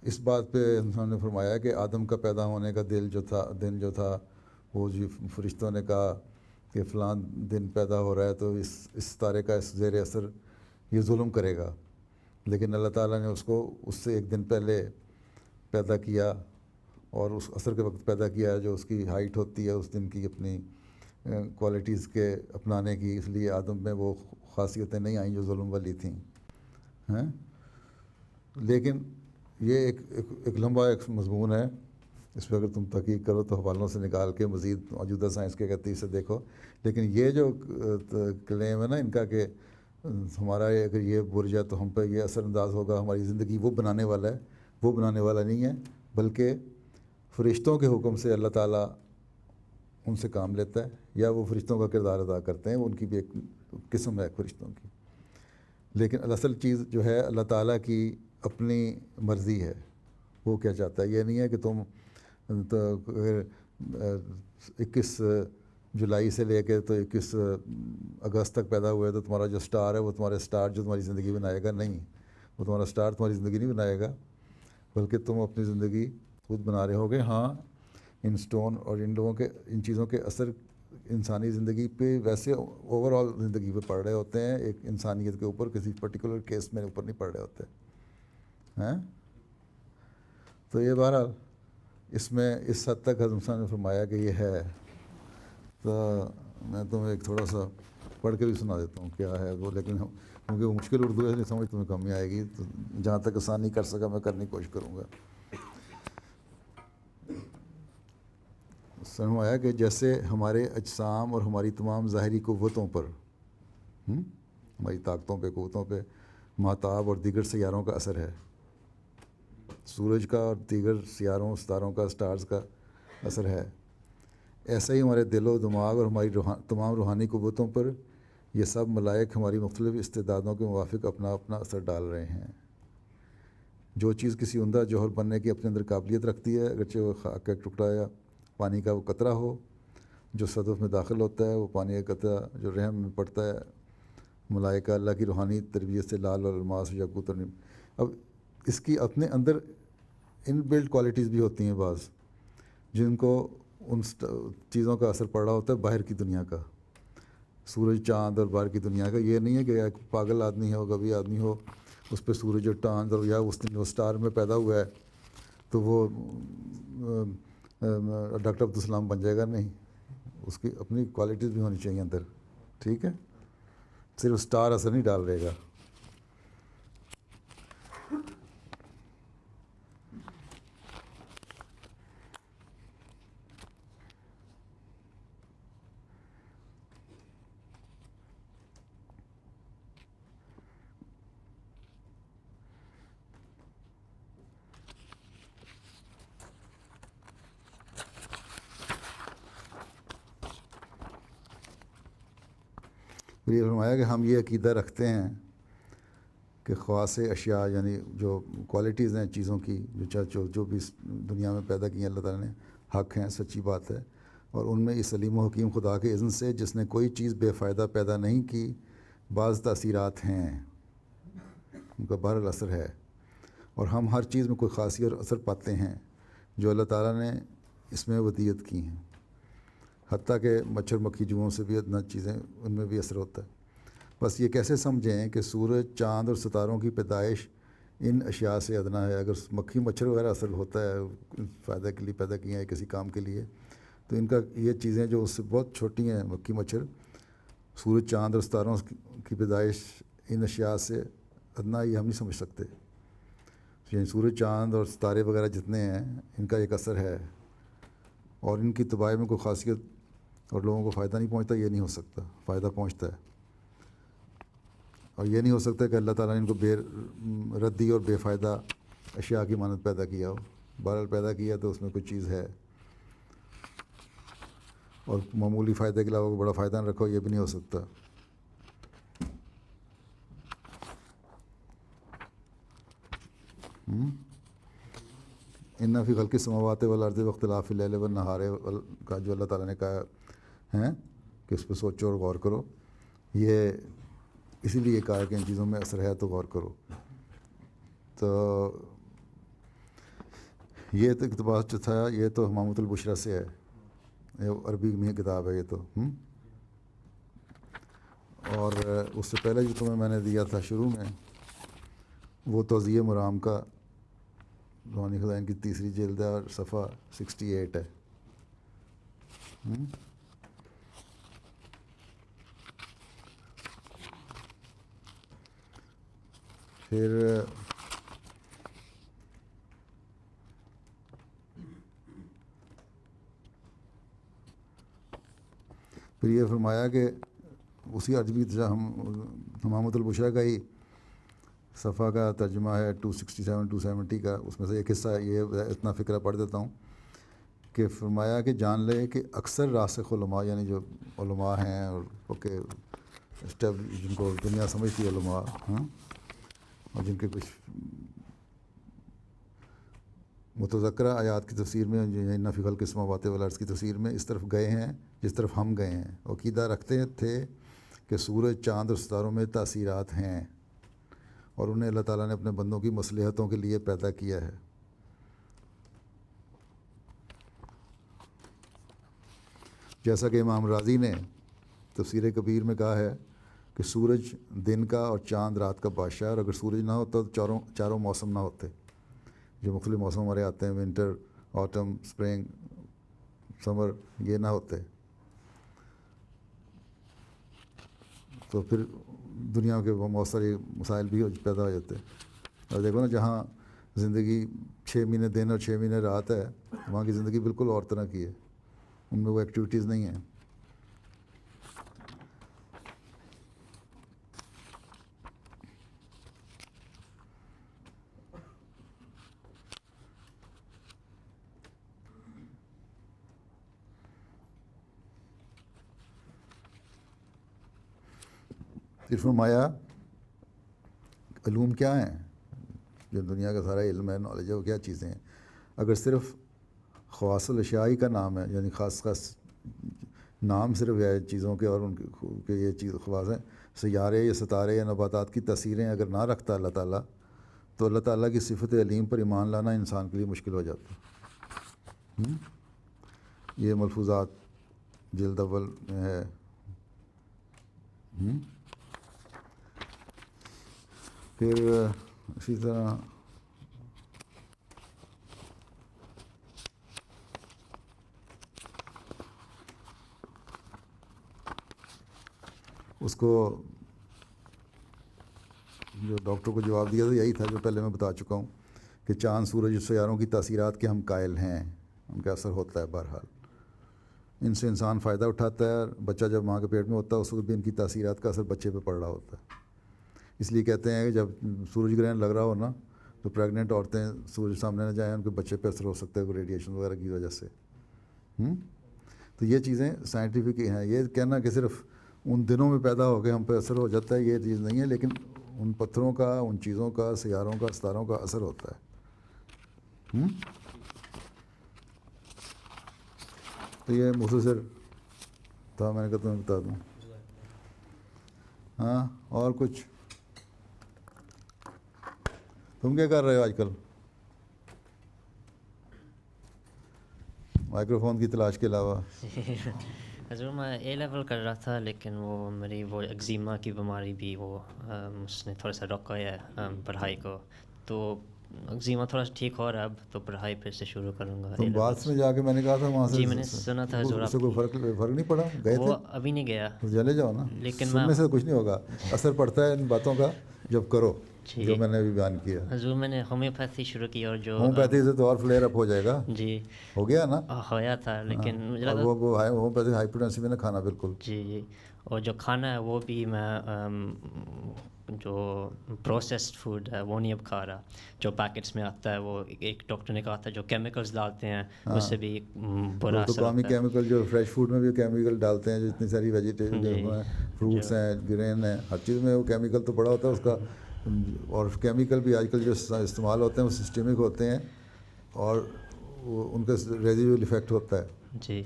اس بات پہ انہوں نے فرمایا کہ آدم کا پیدا ہونے کا دن جو تھا وہ جی فرشتوں نے کہا کہ فلاں دن پیدا ہو رہا ہے تو اس ستارے کا اس زیر اثر یہ ظلم کرے گا. لیکن اللہ تعالیٰ نے اس کو اس سے ایک دن پہلے پیدا کیا اور اس اثر کے وقت پیدا کیا جو اس کی ہائٹ ہوتی ہے اس دن کی اپنی کوالٹیز کے اپنانے کی. اس لیے آدم میں وہ خاصیتیں نہیں آئیں جو ظلم والی تھیں ہیں. لیکن یہ ایک لمبا ایک مضمون ہے، اس پہ اگر تم تحقیق کرو تو حوالوں سے نکال کے مزید موجودہ سائنس کے ترتیب سے دیکھو. لیکن یہ جو کلیم ہے نا ان کا کہ ہمارا اگر یہ برج ہے تو ہم پہ یہ اثر انداز ہوگا، ہماری زندگی وہ بنانے والا ہے، وہ بنانے والا نہیں ہے، بلکہ فرشتوں کے حکم سے اللہ تعالیٰ ان سے کام لیتا ہے یا وہ فرشتوں کا کردار ادا کرتے ہیں. وہ ان کی بھی ایک قسم ہے فرشتوں کی. لیکن اصل چیز جو ہے اللہ تعالیٰ کی اپنی مرضی ہے، وہ کیا چاہتا ہے. یہ نہیں ہے کہ تم 21 جولائی سے لے کے تو 21 اگست تک پیدا ہوئے تو تمہارا جو سٹار ہے وہ تمہارا سٹار جو تمہاری زندگی بنائے گا. نہیں، وہ تمہارا سٹار تمہاری زندگی نہیں بنائے گا، بلکہ تم اپنی زندگی خود بنا رہے ہوگے. ہاں، ان سٹون اور ان لوگوں کے ان چیزوں کے اثر انسانی زندگی پہ ویسے اوور آل زندگی پہ پڑ رہے ہوتے ہیں، ایک انسانیت کے اوپر کسی پرٹیکولر کیس میں اوپر نہیں پڑ رہے ہوتے ہیں. تو یہ بہرحال اس میں اس حد تک حضرت صاحب نے فرمایا کہ یہ ہے. تو میں تمہیں ایک تھوڑا سا پڑھ کے بھی سنا دیتا ہوں کیا ہے وہ، لیکن کیونکہ وہ مشکل اردو ہے نہیں سمجھ تمہیں کمی آئے گی، تو جہاں تک آسانی کر سکا میں کرنے کی کوشش کروں گا. فرمایا کہ جیسے ہمارے اجسام اور ہماری تمام ظاہری قوتوں پر ہماری طاقتوں پہ قوتوں پہ مہتاب اور دیگر سیاروں کا اثر ہے، سورج کا اور دیگر ستاروں کا سٹارز کا اثر ہے، ایسا ہی ہمارے دل و دماغ اور ہماری تمام روحانی قوتوں پر یہ سب ملائک ہماری مختلف استعدادوں کے موافق اپنا اپنا اثر ڈال رہے ہیں. جو چیز کسی عمدہ جوہر بننے کی اپنے اندر قابلیت رکھتی ہے، اگرچہ وہ خاک کا ایک ٹکڑا یا پانی کا وہ قطرہ ہو جو صدف میں داخل ہوتا ہے، وہ پانی کا قطرہ جو رحم میں پڑتا ہے، ملائکہ اللہ کی روحانی تربیت سے لال اور الماس یاقوت اور اب اس کی اپنے اندر ان بلڈ کوالٹیز بھی ہوتی ہیں بعض جن کو ان چیزوں کا اثر پڑ رہا ہوتا ہے باہر کی دنیا کا، سورج چاند اور باہر کی دنیا کا. یہ نہیں ہے کہ ایک پاگل آدمی ہو، کبھی آدمی ہو اس پہ سورج اور چاند اور یا اس جو سٹار میں پیدا ہوا ہے تو وہ ڈاکٹر عبدالسلام بن جائے گا. نہیں، اس کی اپنی کوالٹیز بھی ہونی چاہیے اندر. ٹھیک ہے، صرف سٹار اثر نہیں ڈال رہے گا. یہ فرمایا کہ ہم یہ عقیدہ رکھتے ہیں کہ خواص اشیاء یعنی جو کوالٹیز ہیں چیزوں کی جو بھی دنیا میں پیدا کی ہیں اللہ تعالیٰ نے حق ہیں، سچی بات ہے، اور ان میں اس علیم و حکیم خدا کے اذن سے جس نے کوئی چیز بے فائدہ پیدا نہیں کی بعض تاثیرات ہیں، ان کا بہرحال اثر ہے، اور ہم ہر چیز میں کوئی خاصیت اور اثر پاتے ہیں جو اللہ تعالیٰ نے اس میں ودیت کی ہیں. حتیٰ کہ مچھر مکھی جوؤں سے بھی ادنا چیزیں ان میں بھی اثر ہوتا ہے. بس یہ کیسے سمجھیں کہ سورج چاند اور ستاروں کی پیدائش ان اشیاء سے ادنا ہے. اگر مکھی مچھر وغیرہ اثر ہوتا ہے فائدہ کے لیے پیدا کیے ہیں کسی کام کے لیے، تو ان کا یہ چیزیں جو اس سے بہت چھوٹی ہیں، مکھی مچھر، سورج چاند اور ستاروں کی پیدائش ان اشیاء سے ادنا، یہ ہم نہیں سمجھ سکتے. یعنی سورج چاند اور ستارے وغیرہ جتنے ہیں ان کا ایک اثر ہے، اور ان کی تباہی میں کوئی خاصیت اور لوگوں کو فائدہ نہیں پہنچتا. یہ نہیں ہو سکتا، فائدہ پہنچتا ہے. اور یہ نہیں ہو سکتا کہ اللہ تعالیٰ نے ان کو بے ردی اور بے فائدہ اشیاء کی مانند پیدا کیا ہو. بہرحال پیدا کیا تو اس میں کوئی چیز ہے، اور معمولی فائدے کے علاوہ کوئی بڑا فائدہ نہ رکھو، یہ بھی نہیں ہو سکتا. ان فی خلق السماوات والارض واختلاف اللیل والنہار کا جو اللہ تعالیٰ نے کہا ہے کہ اس پہ سوچو اور غور کرو، یہ اسی لیے کہا کہ ان چیزوں میں اثر ہے تو غور کرو. تو یہ تو اقتباس جو تھا یہ تو حمامۃ البشریٰ سے ہے، یہ عربی میں کتاب ہے یہ تو. اور اس سے پہلے جو تمہیں میں نے دیا تھا شروع میں وہ توضیح مرام کا روحانی خزائن کی 3 جلد ہے اور صفحہ 68 ہے. پھر یہ فرمایا کہ اسی عربی حمامۃ البشریٰ کا ہی صفحہ کا ترجمہ ہے 267 270 کا، اس میں سے ایک حصہ یہ اتنا فقرہ پڑھ دیتا ہوں کہ فرمایا کہ جان لے کہ اکثر راسخ علماء یعنی جو علماء ہیں اور کہ جن کو دنیا سمجھتی ہے علماء اور جن کے کچھ متذکرہ آیات کی تفسیر میں ان فی خلق السماوات والارض کی تفسیر میں اس طرف گئے ہیں جس طرف ہم گئے ہیں. عقیدہ رکھتے تھے کہ سورج، چاند اور ستاروں میں تاثیرات ہیں اور انہیں اللہ تعالیٰ نے اپنے بندوں کی مصلحتوں کے لیے پیدا کیا ہے. جیسا کہ امام راضی نے تفسیر کبیر میں کہا ہے کہ سورج دن کا اور چاند رات کا بادشاہ، اور اگر سورج نہ ہوتا تو چاروں موسم نہ ہوتے جو مختلف موسم ہمارے آتے ہیں، ونٹر، آٹم، اسپرنگ، سمر، یہ نہ ہوتے تو پھر دنیا کے بہت سارے مسائل بھی پیدا ہو جاتے. اور دیکھو نا جہاں زندگی 6 مہینے دن اور 6 مہینے رات ہے وہاں کی زندگی بالکل اور طرح کی ہے، ان میں وہ ایکٹیویٹیز نہیں ہیں. پھر فرمایا علوم کیا ہیں، جو دنیا کا سارا علم ہے، نالج ہے، وہ کیا چیزیں ہیں؟ اگر صرف خواص الاشیاء کا نام ہے، یعنی خاص نام صرف ہے چیزوں کے اور ان کے یہ چیز خواص ہیں، سیارے یا ستارے یا نباتات کی تاثیریں اگر نہ رکھتا اللہ تعالیٰ تو اللہ تعالیٰ کی صفت علیم پر ایمان لانا انسان کے لیے مشکل ہو جاتا. یہ ملفوظات جلد اول میں ہے. پھر اسی طرح اس کو جو ڈاکٹر کو جواب دیا تھا یہی تھا جو پہلے میں بتا چکا ہوں کہ چاند، سورج، سیاروں کی تاثیرات کے ہم قائل ہیں، ان کا اثر ہوتا ہے. بہرحال ان سے انسان فائدہ اٹھاتا ہے. بچہ جب ماں کے پیٹ میں ہوتا ہے اس وقت بھی ان کی تاثیرات کا اثر بچے پہ پڑ رہا ہوتا ہے. اس لیے کہتے ہیں کہ جب سورج گرہن لگ رہا ہو نا تو پریگننٹ عورتیں سورج سامنے نہ جائیں، ان کے بچے پہ اثر ہو سکتا ہے ریڈیشن وغیرہ کی وجہ سے. تو یہ چیزیں سائنٹیفک ہیں. یہ کہنا کہ صرف ان دنوں میں پیدا ہو کے ہم پہ اثر ہو جاتا ہے یہ چیز نہیں ہے، لیکن ان پتھروں کا، ان چیزوں کا، سیاروں کا، ستاروں کا اثر ہوتا ہے. تو یہ مختصر تھا، میں نے کہا تمہیں بتا دوں. ہاں اور کچھ تم کیا کر رہے ہو آج کل مائکرو فون کی تلاش کے علاوہ؟ حضور میں اے لیول کر رہا تھا، لیکن وہ میری وہ ایگزیما کی بیماری بھی وہ اس نے تھوڑا سا روکا ہے پڑھائی کو، تو ایگزیما تھوڑا سا ٹھیک ہو رہا ہے اب، تو پڑھائی پھر سے شروع کروں گا. تم بعد میں جا کے میں نے کہا تھا وہاں سے، جی میں نے سنا تھا حضور، اس سے کوئی فرق نہیں پڑا؟ گئے وہ تھے؟ ابھی نہیں گیا، چلے جاؤ نا، لیکن سننے سے کچھ نہیں ہوگا. اثر پڑتا ہے ان باتوں کا جب کرو جو میں نے ابھی بیان کیا. حضور میں نے ہومیوپیتھی شروع کی، اور جو ہومیوپیتھی سے تو اور فلیئر اپ ہو جائے گا. جی ہو گیا نا، ہویا تھا، لیکن مجھے لگا وہ ہومیوپیتھی ہائپرٹینسی میں نہ کھانا بالکل. جی اور جو کھانا ہے وہ بھی میں جو پروسیسڈ فوڈ ہے وہ نہیں اب کھا رہا، جو پیکٹس میں آتا ہے. وہ ایک ڈاکٹر نے کہا تھا جو کیمیکلز ڈالتے ہیں اس سے بھی برا تو اثر کامی ہوتا ہے. کیمیکل جو فریش فوڈ میں بھی کیمیکل ڈالتے ہیں، جو اتنی ساری ویجیٹیبل ہیں، فروٹس ہیں، گرین ہیں، ہر چیز میں وہ کیمیکل تو بڑا ہوتا ہے اس کا. اور کیمیکل بھی آج کل جو استعمال ہوتے ہیں وہ سسٹمک ہوتے ہیں اور ان کا ریزیڈول ایفیکٹ ہوتا ہے. جی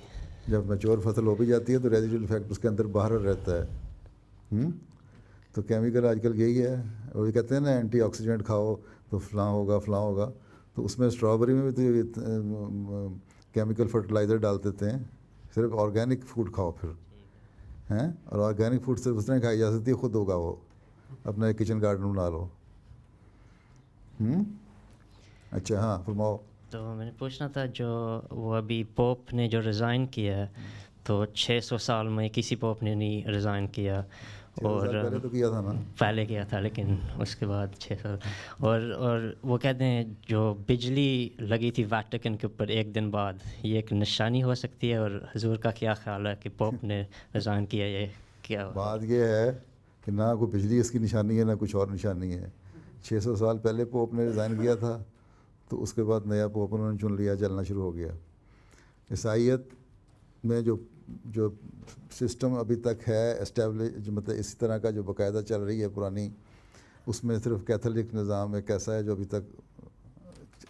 جب میچور فصل ہو بھی جاتی ہے تو ریزیڈول ایفیکٹ اس کے اندر باہر رہتا ہے. تو کیمیکل آج کل یہی ہے. اور یہ کہتے ہیں نا اینٹی آکسیڈنٹ کھاؤ تو فلاں ہوگا فلاں ہوگا. تو اس میں اسٹرابری میں بھی تو کیمیکل فرٹیلائزر ڈال دیتے ہیں. صرف آرگینک فوڈ کھاؤ پھر ہیں. اور آرگینک فوڈ صرف اس طرح کھائی جا سکتی ہے خود ہوگا وہ. اپنا ایک کچن گارڈن بنا لو. اچھا ہاں فرماؤ. تو میں نے پوچھنا تھا جو وہ ابھی پوپ نے جو ریزائن کیا ہے تو 600 سال میں کسی پوپ نے نہیں ریزائن کیا. اور پہلے تو کیا تھا نا. پہلے کیا تھا لیکن اس کے بعد 600. اور وہ کہتے ہیں جو بجلی لگی تھی ویٹیکن کے اوپر ایک دن بعد یہ ایک نشانی ہو سکتی ہے. اور حضور کا کیا خیال ہے کہ پوپ نے ریزائن کیا یہ کیا؟ بات یہ ہے کہ نہ کوئی بجلی اس کی نشانی ہے نہ کچھ اور نشانی ہے. 600 سال پہلے پوپ نے ریزائن کیا تھا تو اس کے بعد نیا پوپ انہوں نے چن لیا, چلنا شروع ہو گیا. عیسائیت میں جو سسٹم ابھی تک ہے اسٹیبلش, مطلب اسی طرح کا جو باقاعدہ چل رہی ہے پرانی, اس میں صرف کیتھولک نظام ایک ایسا ہے جو ابھی تک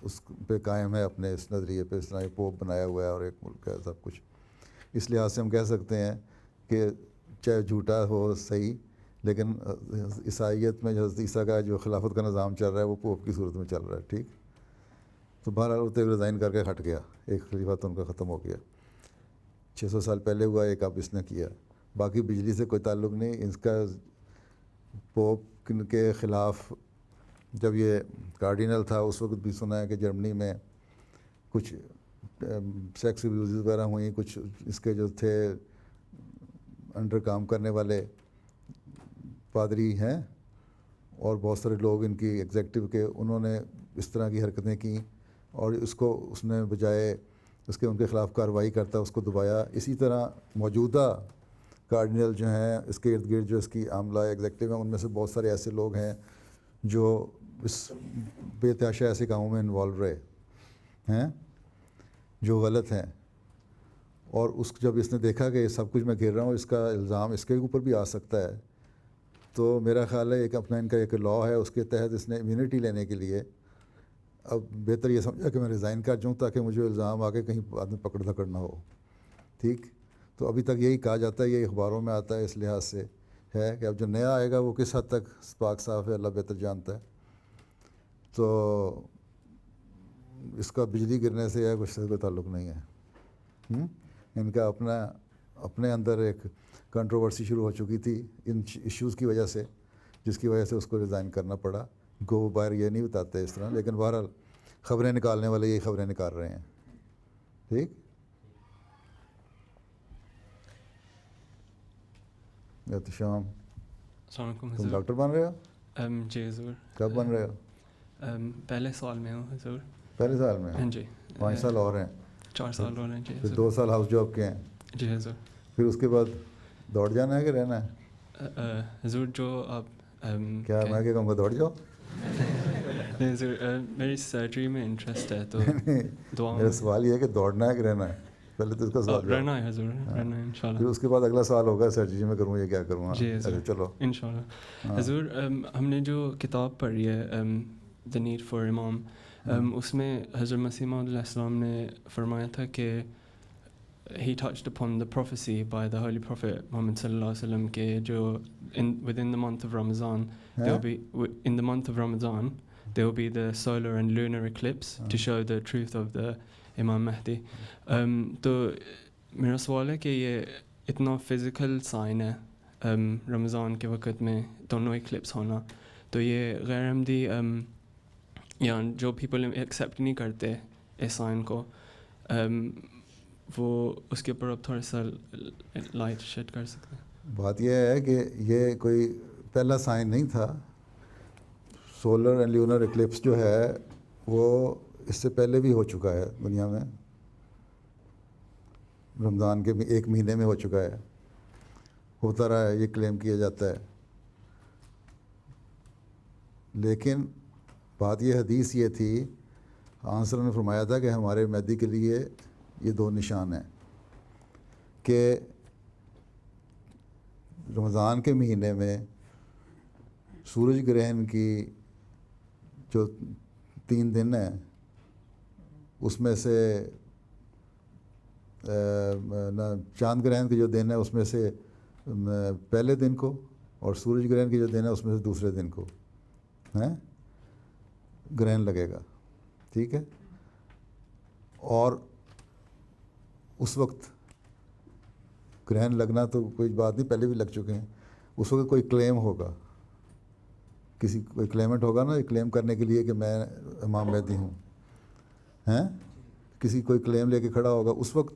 اس پہ قائم ہے اپنے اس نظریے پہ. اس طرح یہ پوپ بنایا ہوا ہے اور ایک ملک ہے سب کچھ. اس لحاظ سے ہم کہہ سکتے ہیں کہ چاہے جھوٹا ہو صحیح, لیکن عیسائیت میں جو حضرت عیسیٰ کا جو خلافت کا نظام چل رہا ہے وہ پوپ کی صورت میں چل رہا ہے. ٹھیک. تو بہرحال وہ ریزائن کر کے ہٹ گیا, ایک خلیفہ تو ان کا ختم ہو گیا. 600 سال پہلے ہوا ایک, اب اس نے کیا. باقی بجلی سے کوئی تعلق نہیں. اس کا پوپ کے خلاف جب یہ کارڈینل تھا اس وقت بھی سنا ہے کہ جرمنی میں کچھ سیکس ابیوز وغیرہ ہوئیں. کچھ اس کے جو تھے انڈر کام کرنے والے پادری ہیں اور بہت سارے لوگ ان کی ایگزیکٹو کے, انہوں نے اس طرح کی حرکتیں کیں اور اس نے بجائے اس کے ان کے خلاف کارروائی کرتا اس کو دبایا. اسی طرح موجودہ کارڈینل جو ہیں اس کے ارد گرد جو اس کی عاملہ ایگزیکٹو ہیں ان میں سے بہت سارے ایسے لوگ ہیں جو اس بے تحاشا ایسے کاموں میں انوالو رہے ہیں جو غلط ہیں. اور جب اس نے دیکھا کہ سب کچھ میں گھیر رہا ہوں, اس کا الزام اس کے اوپر بھی آ سکتا ہے, تو میرا خیال ہے ایک اپنا ان کا ایک لاء ہے اس کے تحت اس نے امیونٹی لینے کے لیے اب بہتر یہ سمجھا کہ میں ریزائن کر جاؤں تاکہ مجھے الزام آ کے کہیں آدمی پکڑ دھکڑ نہ ہو. ٹھیک. تو ابھی تک یہی کہا جاتا ہے, یہ اخباروں میں آتا ہے. اس لحاظ سے ہے کہ اب جو نیا آئے گا وہ کس حد تک پاک صاف ہے اللہ بہتر جانتا ہے. تو اس کا بجلی گرنے سے یا کچھ سے کوئی تعلق نہیں ہے. ان کا اپنے اندر ایک کنٹروورسی شروع ہو چکی تھی ان ایشوز کی وجہ سے, جس کی وجہ سے اس کو ریزائن کرنا پڑا. گو باہر یہ نہیں بتاتے اس طرح, لیکن بہرحال خبریں نکالنے والے یہی خبریں نکال رہے ہیں. ٹھیک. شام السلام علیکم تم حضور. ڈاکٹر بن رہے ہو؟ جی حضور. کب بن رہے ہو؟ پہلے سال میں ہوں حضور. پہلے سال میں؟ ہاں جی. 5 سال اور ہیں. 4 سال ہو رہے ہیں. جی پھر 2 سال ہاؤس جاب کے ہیں. جی حضور. پھر اس کے بعد دوڑ جانا ہے کہ رہنا ہے؟ حضور جو آپ کیا میں کیا کہوں گا دوڑ جاؤ؟ نہیں حضور, میری سرجری میں انٹرسٹ ہے تو میرا سوال یہ ہے کہ دوڑنا ہے کہ رہنا ہے؟ پہلے تو اس کا سوال رہنا ہے حضور, رہنا ہے انشاءاللہ. پھر اس کے بعد اگلا سال ہوگا سرجری میں کروں یا کیا کروں. جی حضور. چلو انشاءاللہ. حضور ہم نے جو کتاب پڑھی ہے دی نیڈ فار امام, اس میں حضرت مسیح موعود علیہ السلام نے فرمایا تھا کہ he touched upon the prophecy by the holy prophet Muhammad sallallahu alaihi wasallam کہ جو within the month of Ramadan there will be in the month of Ramadan there will be the solar and lunar eclipse to show the truth of the Imam Mahdi. تو میرا سوال ہے کہ یہ اتنا physical sign ہے رمضان کے وقت میں دونوں ایکلپس ہونا, تو یہ غیر عمدی یا جو پیپل ایکسیپٹ نہیں کرتے اس سائن کو, وہ اس کے اوپر اب تھوڑا سا لائٹ شیڈ کر سکتے ہیں؟ بات یہ ہے کہ یہ کوئی پہلا سائن نہیں تھا. سولر اینڈ لیونر ایکلپس جو ہے وہ اس سے پہلے بھی ہو چکا ہے دنیا میں, رمضان کے 1 مہینے میں ہو چکا ہے, ہوتا رہا ہے, یہ کلیم کیا جاتا ہے. لیکن بات یہ حدیث یہ تھی, آنسر نے فرمایا تھا کہ ہمارے مہدی کے لیے یہ 2 نشان ہیں کہ رمضان کے مہینے میں سورج گرہن کی جو 3 دن ہیں اس میں سے چاند گرہن کے جو دن ہے اس میں سے پہلے دن کو، اور سورج گرہن کے جو دن ہے اس میں سے دوسرے دن کو گرہن لگے گا. ٹھیک ہے. اور اس وقت گرہن لگنا تو کوئی بات نہیں، پہلے بھی لگ چکے ہیں. اس وقت کوئی کلیم ہوگا، کوئی کلیمنٹ ہوگا نا، کلیم کرنے کے لیے کہ میں امام مہدی ہوں، کسی کوئی کلیم لے کے کھڑا ہوگا. اس وقت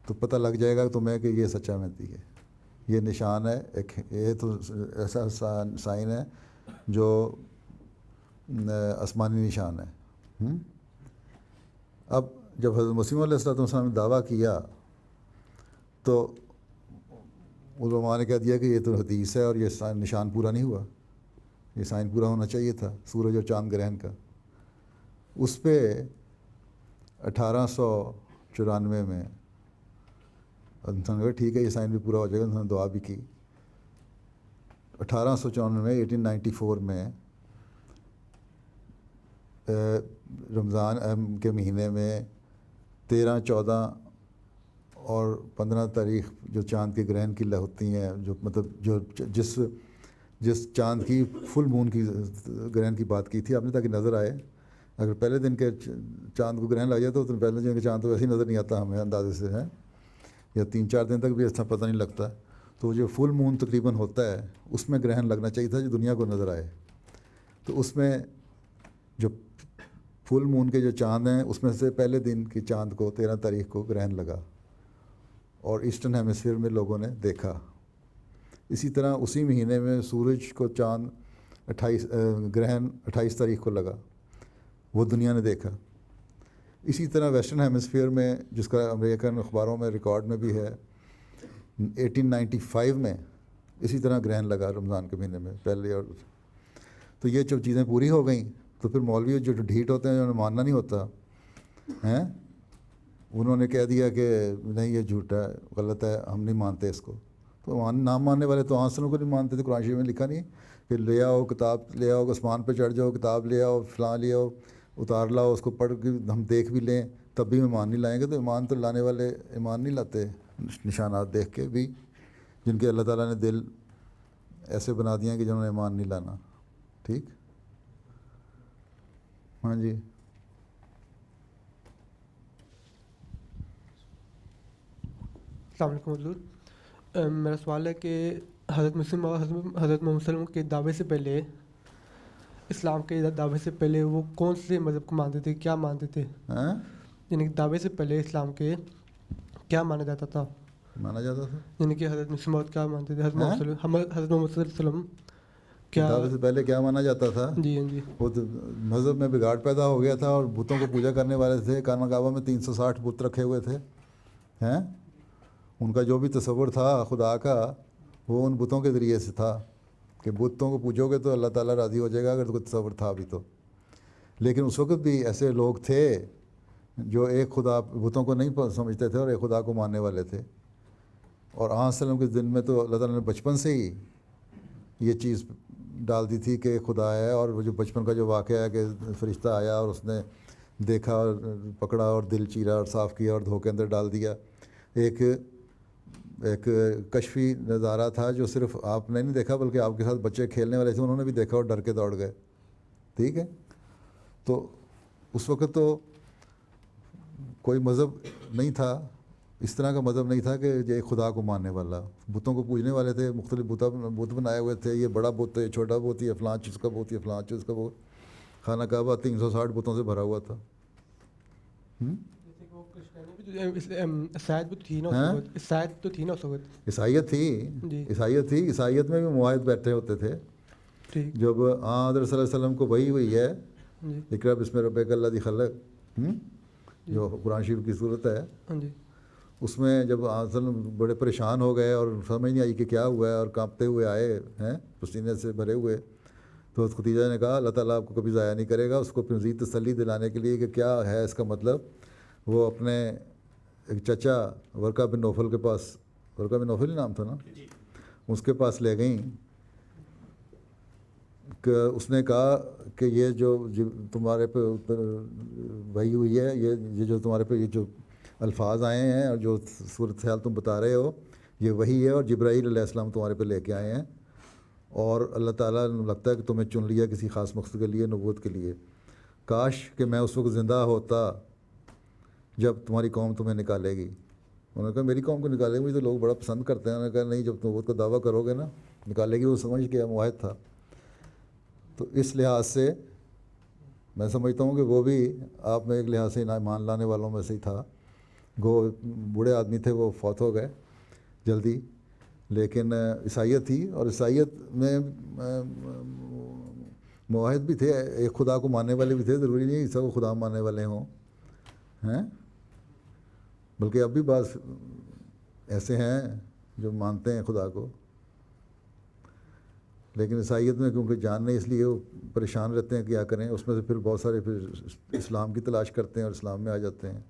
تو پتہ لگ جائے گا تمہیں کہ یہ سچا مہدی ہے. یہ نشان ہے ایک، یہ تو ایسا سائن ہے جو آسمانی نشان ہے. اب جب حضرت مسیح علیہ السلام نے دعویٰ کیا تو علماء نے کہہ دیا کہ یہ تو حدیث ہے اور یہ نشان پورا نہیں ہوا، یہ سائن پورا ہونا چاہیے تھا سورج اور چاند گرہن کا. اس پہ 1894 میں انسان نے ٹھیک ہے یہ سائن بھی پورا ہو جائے گا، انہوں نے دعا بھی کی. 1894 میں رمضان کے مہینے میں 13، 14 اور 15 تاریخ جو چاند کے گرہن کی ہوتی ہیں، جو مطلب جو جس چاند کی فل مون کی گرہن کی بات کی تھی آپ نے، تاکہ نظر آئے. اگر پہلے دن کے چاند کو گرہن لگ جائے تو پہلے دن کے چاند تو ویسے ہی نظر نہیں آتا ہمیں اندازے سے ہے، یا 3-4 دن تک بھی ایسا پتہ نہیں لگتا. تو جو فل مون تقریباً ہوتا ہے اس میں گرہن لگنا چاہیے تھا جو دنیا کو نظر آئے. تو اس میں جو فل مون کے جو چاند ہیں اس میں سے پہلے دن کی چاند کو 13 تاریخ کو گرہن لگا اور ایسٹرن ہیمسفیئر میں لوگوں نے دیکھا. اسی طرح اسی مہینے میں سورج کو چاند گرہن 28 تاریخ کو لگا، وہ دنیا نے دیکھا. اسی طرح ویسٹرن ہیمسفیئر میں، جس کا امریکن اخباروں میں ریکارڈ میں بھی ہے، 1895 میں اسی طرح گرہن لگا رمضان کے مہینے میں پہلے. اور تو یہ جب چیزیں پوری ہو گئیں تو پھر مولوی جو ڈھیٹ ہوتے ہیں جنہوں نے ماننا نہیں ہوتا ہیں، انہوں نے کہہ دیا کہ نہیں یہ جھوٹا ہے، غلط ہے، ہم نہیں مانتے اس کو. تو نہ ماننے والے تو آنسروں کو نہیں مانتے تھے. قرآن شریف میں لکھا نہیں کہ لے آؤ کتاب، لے آؤ آسمان پہ چڑھ جاؤ، کتاب لے آؤ، فلاں لے آؤ، اتار لاؤ، اس کو پڑھ کے ہم دیکھ بھی لیں تب بھی ایمان نہیں لائیں گے. تو ایمان تو لانے والے ایمان نہیں لاتے نشانات دیکھ کے بھی، جن کے اللہ تعالیٰ نے دل ایسے بنا دیے ہیں کہ جنہوں نے ایمان نہیں لانا. ٹھیک. ہاں جی. السلام علیکم حضور. میرا سوال ہے کہ حضرت مسلم اور حضرت محمد وسلم کے دعوے سے پہلے، اسلام کے دعوے سے پہلے وہ کون سے مذہب کو مانتے تھے، کیا مانتے تھے؟ یعنی کہ دعوے سے پہلے اسلام کے کیا مانا جاتا تھا؟ یعنی کہ حضرت مسلم کیا مانتے تھے، حضرت محمد صلی اللہ علیہ وسلم کیا دعوے سے پہلے کیا مانا جاتا تھا؟ جی ہاں جی. وہ تو مذہب میں بگاڑ پیدا ہو گیا تھا اور بتوں کو پوجا کرنے والے تھے. خانہ کعبہ میں 360 بت رکھے ہوئے تھے ہیں. ان کا جو بھی تصور تھا خدا کا وہ ان بتوں کے ذریعے سے تھا کہ بتوں کو پوجو گے تو اللہ تعالیٰ راضی ہو جائے گا، اگر کوئی تصور تھا بھی تو. لیکن اس وقت بھی ایسے لوگ تھے جو ایک خدا، بتوں کو نہیں سمجھتے تھے اور ایک خدا کو ماننے والے تھے. اور آن وسلم کے دن میں تو اللہ تعالیٰ نے بچپن سے ہی یہ چیز ڈال دی تھی کہ خدا ہے. اور وہ جو بچپن کا جو واقعہ ہے کہ فرشتہ آیا اور اس نے دیکھا اور پکڑا اور دل چیرا اور صاف کیا اور دھو کے اندر ڈال دیا. ایک کشفی نظارہ تھا جو صرف آپ نے نہیں دیکھا بلکہ آپ کے ساتھ بچے کھیلنے والے تھے، انہوں نے بھی دیکھا اور ڈر کے دوڑ گئے. ٹھیک ہے. تو اس وقت تو کوئی مذہب نہیں تھا، اس طرح کا مذہب نہیں تھا کہ یہ خدا کو ماننے والا. بتوں کو پوجنے والے تھے، مختلف بت بنائے ہوئے تھے. یہ بڑا بت ہے، یہ چھوٹا بت، یہ فلاں چیز کا بت، یہ فلاں چیز کا بت. خانہ کعبہ 360 بتوں سے بھرا ہوا تھا. عیسائیت تو تھی نا اس وقت. عیسائیت تھی. عیسائیت میں بھی معاہد بیٹھے ہوتے تھے. جب حضرت صلی اللہ علیہ وسلم کو وحی ہوئی ہے اقرا بسم ربک الذی خلق، جو قرآن شریف کی صورت ہے، اس میں جب وسلم بڑے پریشان ہو گئے اور سمجھ نہیں آئی کہ کیا ہوا ہے اور کانپتے ہوئے آئے ہیں پسینے سے بھرے ہوئے، تو ختیجہ نے کہا اللہ تعالیٰ آپ کو کبھی ضائع نہیں کرے گا. اس کو مزید تسلی دلانے کے لیے کہ کیا ہے اس کا مطلب، وہ اپنے ایک چچا ورقہ بن نوفل کے پاس، ورقہ بن نوفل ہی نام تھا نا، اس کے پاس لے گئیں کہ اس نے کہا کہ یہ جو تمہارے پہ وحی ہوئی ہے، یہ جو تمہارے پہ یہ جو الفاظ آئے ہیں اور جو صورتحال تم بتا رہے ہو، یہ وحی ہے، اور جبرائیل علیہ السلام تمہارے پہ لے کے آئے ہیں، اور اللہ تعالیٰ نے لگتا ہے کہ تمہیں چن لیا کسی خاص مقصد کے لیے، نبوت کے لیے۔ کاش کہ میں اس وقت زندہ ہوتا جب تمہاری قوم تمہیں نکالے گی۔ انہوں نے کہا میری قوم کو نکالے گی، مجھے تو لوگ بڑا پسند کرتے ہیں۔ انہوں نے کہا نہیں، جب نبوت کا دعویٰ کرو گے نا نکالے گی، وہ سمجھ کے معاہد تھا۔ تو اس لحاظ سے میں سمجھتا ہوں کہ وہ بھی آپ میں ایک لحاظ سے ایمان لانے والوں میں سے ہی تھا۔ گو بوڑھے آدمی تھے، وہ فوت ہو گئے جلدی، لیکن عیسائیت تھی، اور عیسائیت میں معاہد بھی تھے، ایک خدا کو ماننے والے بھی تھے، ضروری نہیں عیسیٰ کو خدا ماننے والے ہوں ہیں، بلکہ اب بھی بعض ایسے ہیں جو مانتے ہیں خدا کو، لیکن عیسائیت میں کیونکہ جان نہیں، اس لیے وہ پریشان رہتے ہیں کیا کریں۔ اس میں سے پھر بہت سارے پھر اسلام کی تلاش کرتے ہیں اور اسلام میں آ جاتے ہیں۔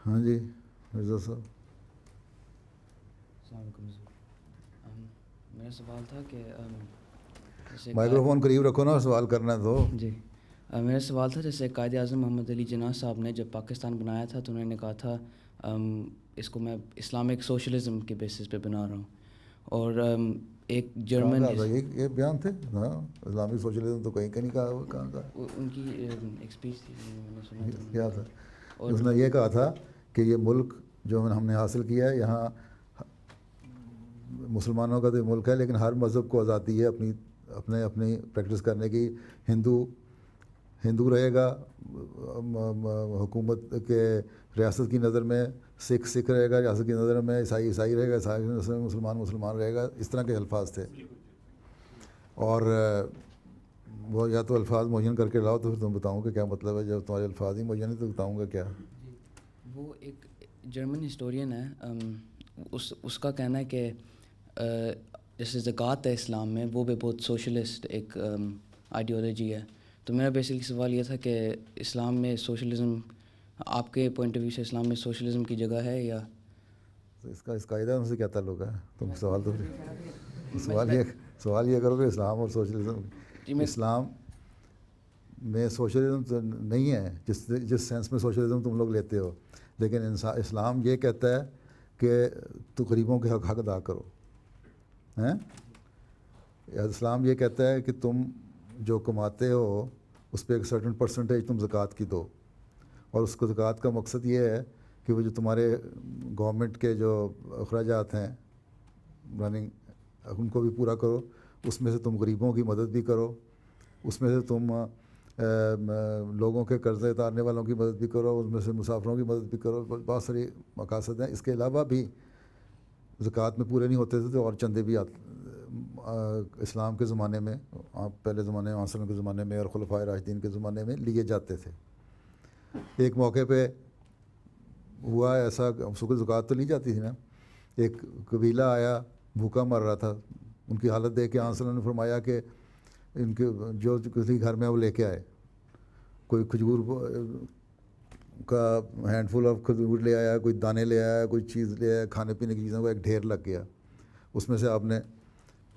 ہاں جی مرزا صاحب، السلام علیکم۔ میرا سوال تھا کہ جیسے مائکرو فون قریب رکھو نا، سوال کرنا ہے تو۔ جی میرا سوال تھا جیسے قائد اعظم محمد علی جناح صاحب نے جب پاکستان بنایا تھا تو انہوں نے کہا تھا اس کو میں اسلامک سوشلزم کے بیسس پہ بنا رہا ہوں، اور ایک جرمن یہ بیان تھے ہاں، اسلامی سوشلزم تو کہیں نہیں کہا، وہ کہاں کہا؟ ان کی ایک اسپیچ تھی میں نے سنا تھا، کیا تھا؟ اس نے یہ کہا تھا کہ یہ ملک جو ہم نے حاصل کیا ہے، یہاں مسلمانوں کا تو ملک ہے، لیکن ہر مذہب کو آزادی ہے اپنی پریکٹس کرنے کی۔ ہندو رہے گا حکومت کے ریاست کی نظر میں، سکھ رہے گا ریاست کی نظر میں، عیسائی رہے گا عیسائی کی نظر میں، مسلمان رہے گا۔ اس طرح کے الفاظ تھے، اور وہ یا تو الفاظ معین کر کے لاؤ تو پھر تم بتاؤں کہ کیا مطلب ہے، جب تمہارے الفاظ ہی معین ہے تو بتاؤں گا کیا۔ وہ ایک جرمن ہسٹورین ہے، اس کا کہنا ہے کہ جیسے زکوٰۃ ہے اسلام میں، وہ بھی بہت سوشلسٹ ایک آئیڈیالوجی ہے۔ تو میرا بیسکلی سوال یہ تھا کہ اسلام میں سوشلزم، آپ کے پوائنٹ آف ویو سے اسلام میں سوشلزم کی جگہ ہے یا اس قاعدہ ان سے کیا تعلق ہے؟ تم سوال یہ کرو کہ اسلام اور سوشلزم، اسلام میں سوشلزم تو نہیں ہے جس سینس میں سوشلزم تم لوگ لیتے ہو، لیکن اسلام یہ کہتا ہے کہ تو غریبوں کے حق ادا کرو، ہیں؟ اسلام یہ کہتا ہے کہ تم جو کماتے ہو اس پہ ایک سرٹن پرسنٹیج تم زکوٰۃ کی دو، اور اس کو زکوٰۃ کا مقصد یہ ہے کہ وہ جو تمہارے گورنمنٹ کے جو اخراجات ہیں رننگ، ان کو بھی پورا کرو، اس میں سے تم غریبوں کی مدد بھی کرو، اس میں سے تم لوگوں کے قرضے اتارنے والوں کی مدد بھی کرو، اس میں سے مسافروں کی مدد بھی کرو۔ بہت ساری مقاصد ہیں۔ اس کے علاوہ بھی زکوٰۃ میں پورے نہیں ہوتے تھے تو اور چندے بھی اسلام کے زمانے میں، پہلے زمانے میں، وسلم کے زمانے میں اور خلفائے راشدین کے زمانے میں لیے جاتے تھے۔ ایک موقع پہ ہوا ایسا، سکول زکوٰۃ تو لی جاتی تھی نا، ایک قبیلہ آیا بھوکا مر رہا تھا، ان کی حالت دیکھ کے آن صلی اللہ علیہ وسلم نے فرمایا کہ ان کے جو کسی گھر میں وہ لے کے آئے، کوئی کھجور کا ہینڈ فل آف کھجور لے آیا، کوئی دانے لے آیا، کوئی چیز لے آیا، کھانے پینے کی چیزوں کا ایک ڈھیر لگ گیا، اس میں سے آپ نے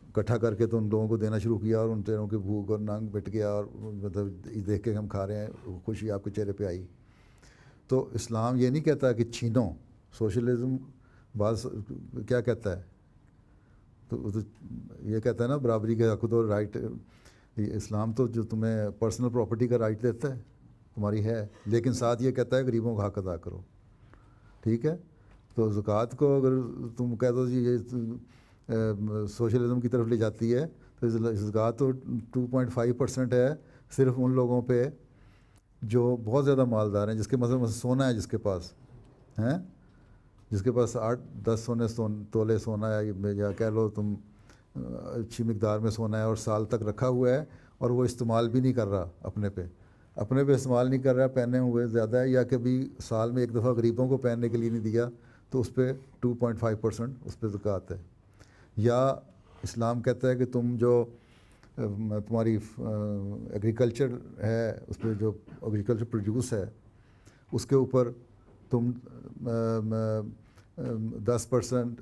اکٹھا کر کے تو ان لوگوں کو دینا شروع کیا، اور ان چہروں کی بھوک اور ننگ مٹ گیا، اور مطلب دیکھ کے ہم کھا رہے ہیں، خوشی آپ کے چہرے پہ آئی۔ تو اسلام یہ نہیں کہتا کہ چھینو، سوشلزم بعض کیا کہتا ہے، تو یہ کہتا ہے نا برابری کے حق دو، رائٹ۔ اسلام تو جو تمہیں پرسنل پراپرٹی کا رائٹ دیتا ہے تمہاری ہے، لیکن ساتھ یہ کہتا ہے غریبوں کا حق ادا کرو، ٹھیک ہے۔ تو زکوٰۃ کو اگر تم کہہ دو جی یہ سوشلزم کی طرف لے جاتی ہے، تو زکوٰۃ تو 2.5% ہے صرف ان لوگوں پہ جو بہت زیادہ مالدار ہیں، جس کے مثلا سونا ہے، جس کے پاس ہیں، جس کے پاس 8-10 تولے سونا ہے، یا کہہ لو تم اچھی مقدار میں سونا ہے اور سال تک رکھا ہوا ہے، اور وہ استعمال بھی نہیں کر رہا، اپنے پہ استعمال نہیں کر رہا، پہنے ہوئے زیادہ ہے، یا کبھی سال میں ایک دفعہ غریبوں کو پہننے کے لیے نہیں دیا، تو اس پہ 2.5% اس پہ زکوٰۃ ہے۔ یا اسلام کہتا ہے کہ تم جو تمہاری ایگریکلچر ہے، اس پہ جو ایگریکلچر پروڈیوس ہے، اس کے اوپر تم 10%,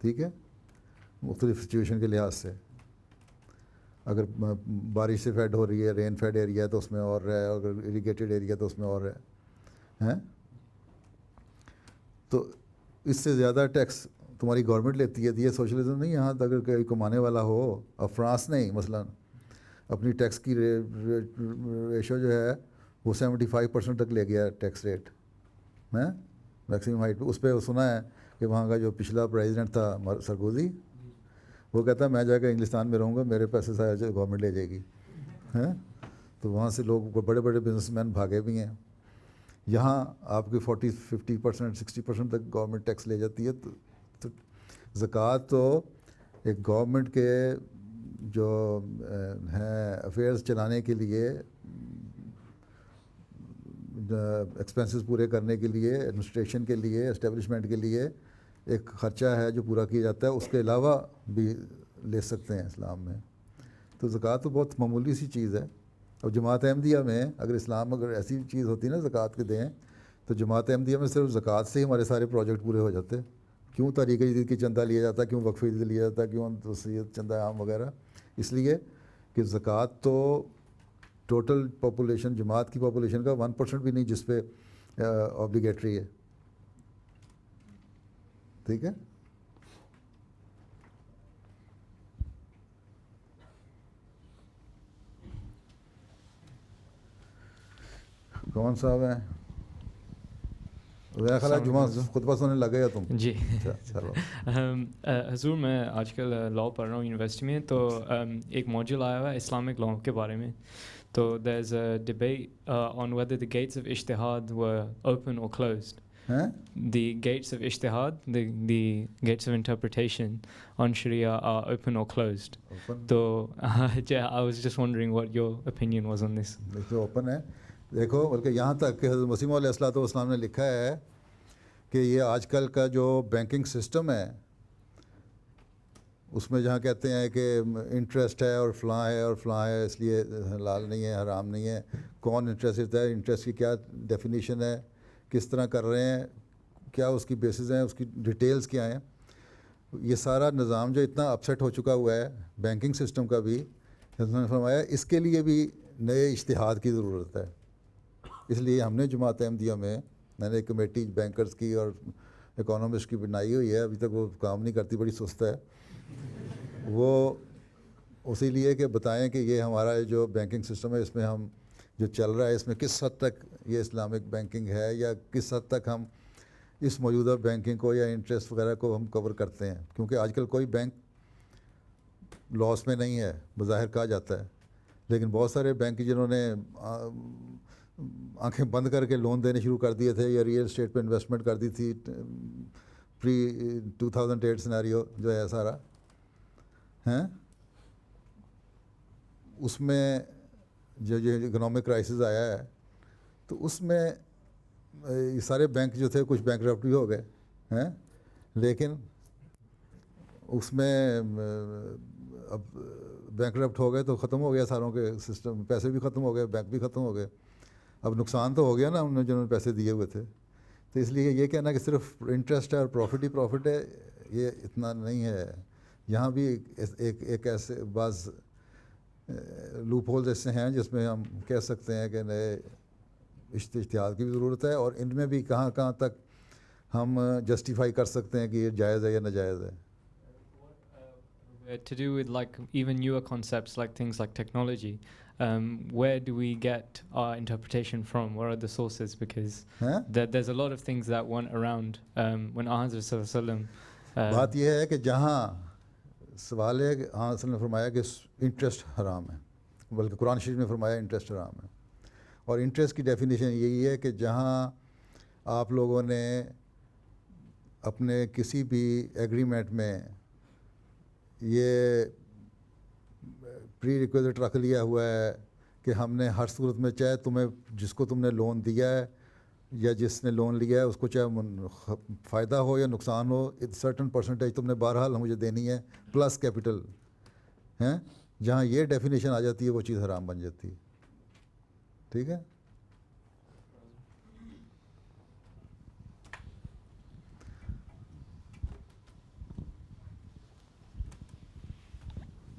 ٹھیک ہے, مختلف سچویشن کے لحاظ سے. اگر بارش سے فیڈ ہو رہی ہے, رین فیڈ ایریا ہے تو اس میں اور ہے, اگر اریگیٹڈ ایریا تو اس میں اور ہے. تو اس سے زیادہ ٹیکس تمہاری گورنمنٹ لیتی ہے. یہ سوشلزم نہیں. یہاں اگر کوئی کمانے والا ہو, اب فرانس نہیں مثلا اپنی ٹیکس کی ریشو جو ہے وہ 75% تک لے گیا ٹیکس ریٹ ہے میکسیمم ہائٹ پہ. اس پہ سنا ہے کہ وہاں کا جو پچھلا پریزیڈنٹ تھا سرکوزی, وہ کہتا ہے میں جا کے انگلستان میں رہوں گا, میرے پیسے سارے گورنمنٹ لے جائے گی. ہیں تو وہاں سے لوگ بڑے بڑے بزنس مین بھاگے بھی ہیں. یہاں آپ کی 40-50%, 60% تک گورنمنٹ ٹیکس لے جاتی ہے. تو زکوٰۃ تو ایک گورنمنٹ کے جو ہیں افیئرز چلانے کے لیے, ایکسپینسز پورے کرنے کے لیے, ایڈمنسٹریشن کے لیے, اسٹیبلشمنٹ کے لیے ایک خرچہ ہے جو پورا کیا جاتا ہے. اس کے علاوہ بھی لے سکتے ہیں اسلام میں. تو زکوٰۃ تو بہت معمولی سی چیز ہے. اور جماعت احمدیہ میں اگر اسلام اگر ایسی چیز ہوتی نا زکوٰۃ کے دیں, تو جماعت احمدیہ میں صرف زکوٰۃ سے ہی ہمارے سارے پروجیکٹ پورے ہو جاتے. کیوں تحریک جدید کی چندہ لیا جاتا, کیوں وقف جدید لیا جاتا, کیوں توسیعت چندہ عام وغیرہ؟ اس لیے کہ زکوٰۃ تو ٹوٹل پاپولیشن, جماعت کی پاپولیشن کا 1% بھی نہیں جس پہ آبلیگیٹری ہے. ٹھیک ہے. کون صاحب ہیں؟ میرا خیال ہے جمعہ خطبہ سننے لگے تم. جی چلو. حضور میں آج کل لاء پڑھ رہا ہوں یونیورسٹی میں, تو ایک موڈیول آیا ہوا ہے اسلامک لاء کے بارے میں. تو there is a debate on whether the gates of اجتہاد were open or closed. The gates of ijtihad, the gates of interpretation on Sharia are open or closed. So I was just wondering what your opinion was on this. تو open ہے. دیکھو بلکہ یہاں تک کہ حضرت مسیح علیہ الصلوۃ والسلام نے لکھا ہے کہ یہ آج کل کا جو بینکنگ سسٹم ہے اس میں جہاں کہتے ہیں کہ انٹرسٹ ہے اور فلاں ہے اور فلاں ہے, اس لیے حلال نہیں ہے, حرام نہیں ہے. کون انٹرسٹ دیتا ہے, انٹرسٹ کی کیا ڈیفینیشن ہے, کس طرح کر رہے ہیں, کیا اس کی بیسز ہیں, اس کی ڈیٹیلز کیا ہیں. یہ سارا نظام جو اتنا اپسیٹ ہو چکا ہوا ہے بینکنگ سسٹم کا بھی, حضرت نے فرمایا اس کے لیے بھی نئے اجتہاد کی ضرورت ہے. اس لیے ہم نے جماعت احمدیہ میں نے ایک کمیٹی بینکرز کی اور اکانومسٹ کی بنائی ہوئی ہے. ابھی تک وہ کام نہیں کرتی, بڑی سست ہے. وہ اسی لیے کہ بتائیں کہ یہ ہمارا جو بینکنگ سسٹم ہے اس میں ہم جو چل رہا ہے اس میں کس حد تک یہ اسلامک بینکنگ ہے, یا کس حد تک ہم اس موجودہ بینکنگ کو یا انٹرسٹ وغیرہ کو ہم کور کرتے ہیں. کیونکہ آج کل کوئی بینک لاس میں نہیں ہے بظاہر کہا جاتا ہے, لیکن بہت سارے بینک جنہوں نے آنکھیں بند کر کے لون دینے شروع کر دیے تھے یا ریئل اسٹیٹ پہ انویسٹمنٹ کر دی تھی پری 2008 سیناریو جو ہے سارا ہیں, اس میں جو اکنامک کرائسس آیا ہے تو اس میں یہ سارے بینک جو تھے کچھ بینکرپٹ بھی ہو گئے ہیں, لیکن اس میں اب بینکرپٹ ہو گئے تو ختم ہو گیا ساروں کے سسٹم, پیسے بھی ختم ہو گئے, بینک بھی ختم ہو گئے. اب نقصان تو ہو گیا نا انہوں نے جنہوں نے پیسے دیے ہوئے تھے. تو اس لیے یہ کہنا کہ صرف انٹرسٹ ہے اور پروفٹ ہی پروفٹ ہے, یہ اتنا نہیں ہے. یہاں بھی ایک ایسے بعض لوپ ہولز ایسے ہیں جس میں ہم کہہ سکتے ہیں کہ نئے اجتہاد کی بھی ضرورت ہے, اور ان میں بھی کہاں کہاں تک ہم جسٹیفائی کر سکتے ہیں کہ یہ جائز ہے یا ناجائز ہے. To do with like even newer concepts like things like technology, where do we get our interpretation from? What are the sources? Because there's a lot of things that weren't around when Hazrat Sallallahu Alaihi Wasallam. بات یہ ہے کہ جہاں سوال ہے کہ حضرت نے فرمایا کہ انٹرسٹ حرام ہے, بلکہ قرآن شریف نے فرمایا انٹرسٹ حرام ہے. اور انٹرسٹ کی ڈیفینیشن یہی ہے کہ جہاں آپ لوگوں نے اپنے کسی بھی ایگریمنٹ میں یہ پری ریکویزٹ رکھ لیا ہوا ہے کہ ہم نے ہر صورت میں, چاہے تمہیں جس کو تم نے لون دیا ہے یا جس نے لون لیا ہے اس کو چاہے فائدہ ہو یا نقصان ہو, سرٹن پرسنٹیج تم نے بہرحال مجھے دینی ہے پلس کیپٹل ہیں. جہاں یہ ڈیفینیشن آ جاتی ہے وہ چیز حرام بن جاتی ہے. ٹھیک ہے.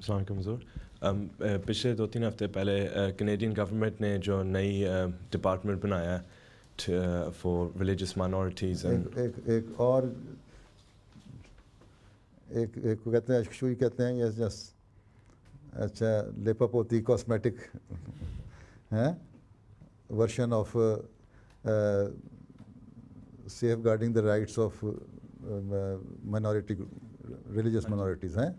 السلام علیکم حضور. پچھلے 2-3 ہفتے پہلے کینیڈین گورنمنٹ نے جو نئی ڈپارٹمنٹ بنایا ہے فار ریلیجیس مائنورٹیز. ایک اور ایک کو کہتے ہیں اشکشوئی کہتے ہیں, یس یس, اچھا, لیپا پوتی کاسمیٹک ہیں version of safeguarding the rights of minority religious minorities ہیں.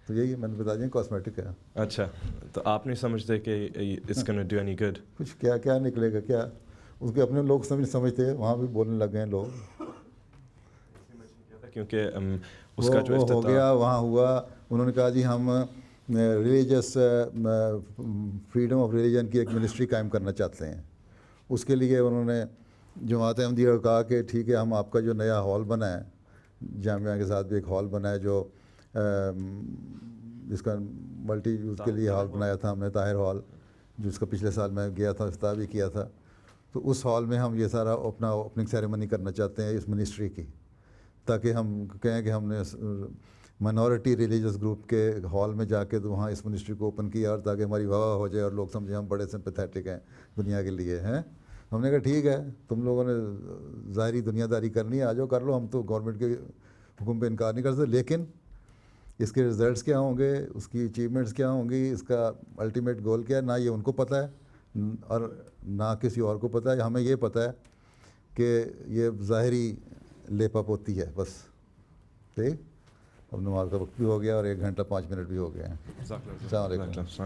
تو یہی میں نے بتا دیا کاسمیٹک ہے. اچھا, تو آپ نہیں سمجھتے کہ it's gonna do any good? کچھ کیا نکلے گا, کیا اس کے اپنے لوگ سمجھتے ہیں, وہاں بھی بولنے لگ گئے لوگ, کیونکہ اس کا جو ہو گیا وہاں ہوا. انہوں نے کہا جی ہم ریلیجیس فریڈم آف ریلیجن کی ایک منسٹری قائم کرنا چاہتے ہیں. اس کے لیے انہوں نے جماعت احمدیہ کو کہا کہ ٹھیک ہے, ہم آپ کا جو نیا ہال بنا ہے, جامعہ کے ساتھ بھی ایک ہال بنا ہے جو جس کا ملٹی یوز کے لیے ہال بنایا تھا ہم نے, طاہر ہال, جس کا پچھلے سال میں گیا تھا, افتتاح بھی کیا تھا. تو اس ہال میں ہم یہ سارا اپنا اوپننگ سیریمنی کرنا چاہتے ہیں اس منسٹری کی, تاکہ ہم کہیں کہ ہم نے مائنورٹی ریلیجیس گروپ کے ہال میں جا کے تو وہاں اس منسٹری کو اوپن کیا, اور تاکہ ہماری واہ ہو جائے اور لوگ سمجھیں ہم بڑے سمپیتھیٹک ہیں دنیا کے لیے ہیں. ہم نے کہا ٹھیک ہے, تم لوگوں نے ظاہری دنیا داری کرنی ہے, آ جاؤ کر لو, ہم تو گورنمنٹ کے حکم پہ انکار نہیں کر سکتے. لیکن اس کے ریزلٹس کیا ہوں گے, اس کی اچیومنٹس کیا ہوں گی, اس کا الٹیمیٹ گول کیا ہے, نہ یہ ان کو پتہ ہے اور نہ کسی اور کو پتہ ہے. ہمیں یہ پتہ ہے کہ یہ ظاہری لیپا پوتی ہے بس. ٹھیک, اب نماز کا وقت بھی ہو گیا اور 1 گھنٹہ 5 منٹ بھی ہو گئے ہیں. السلام علیکم.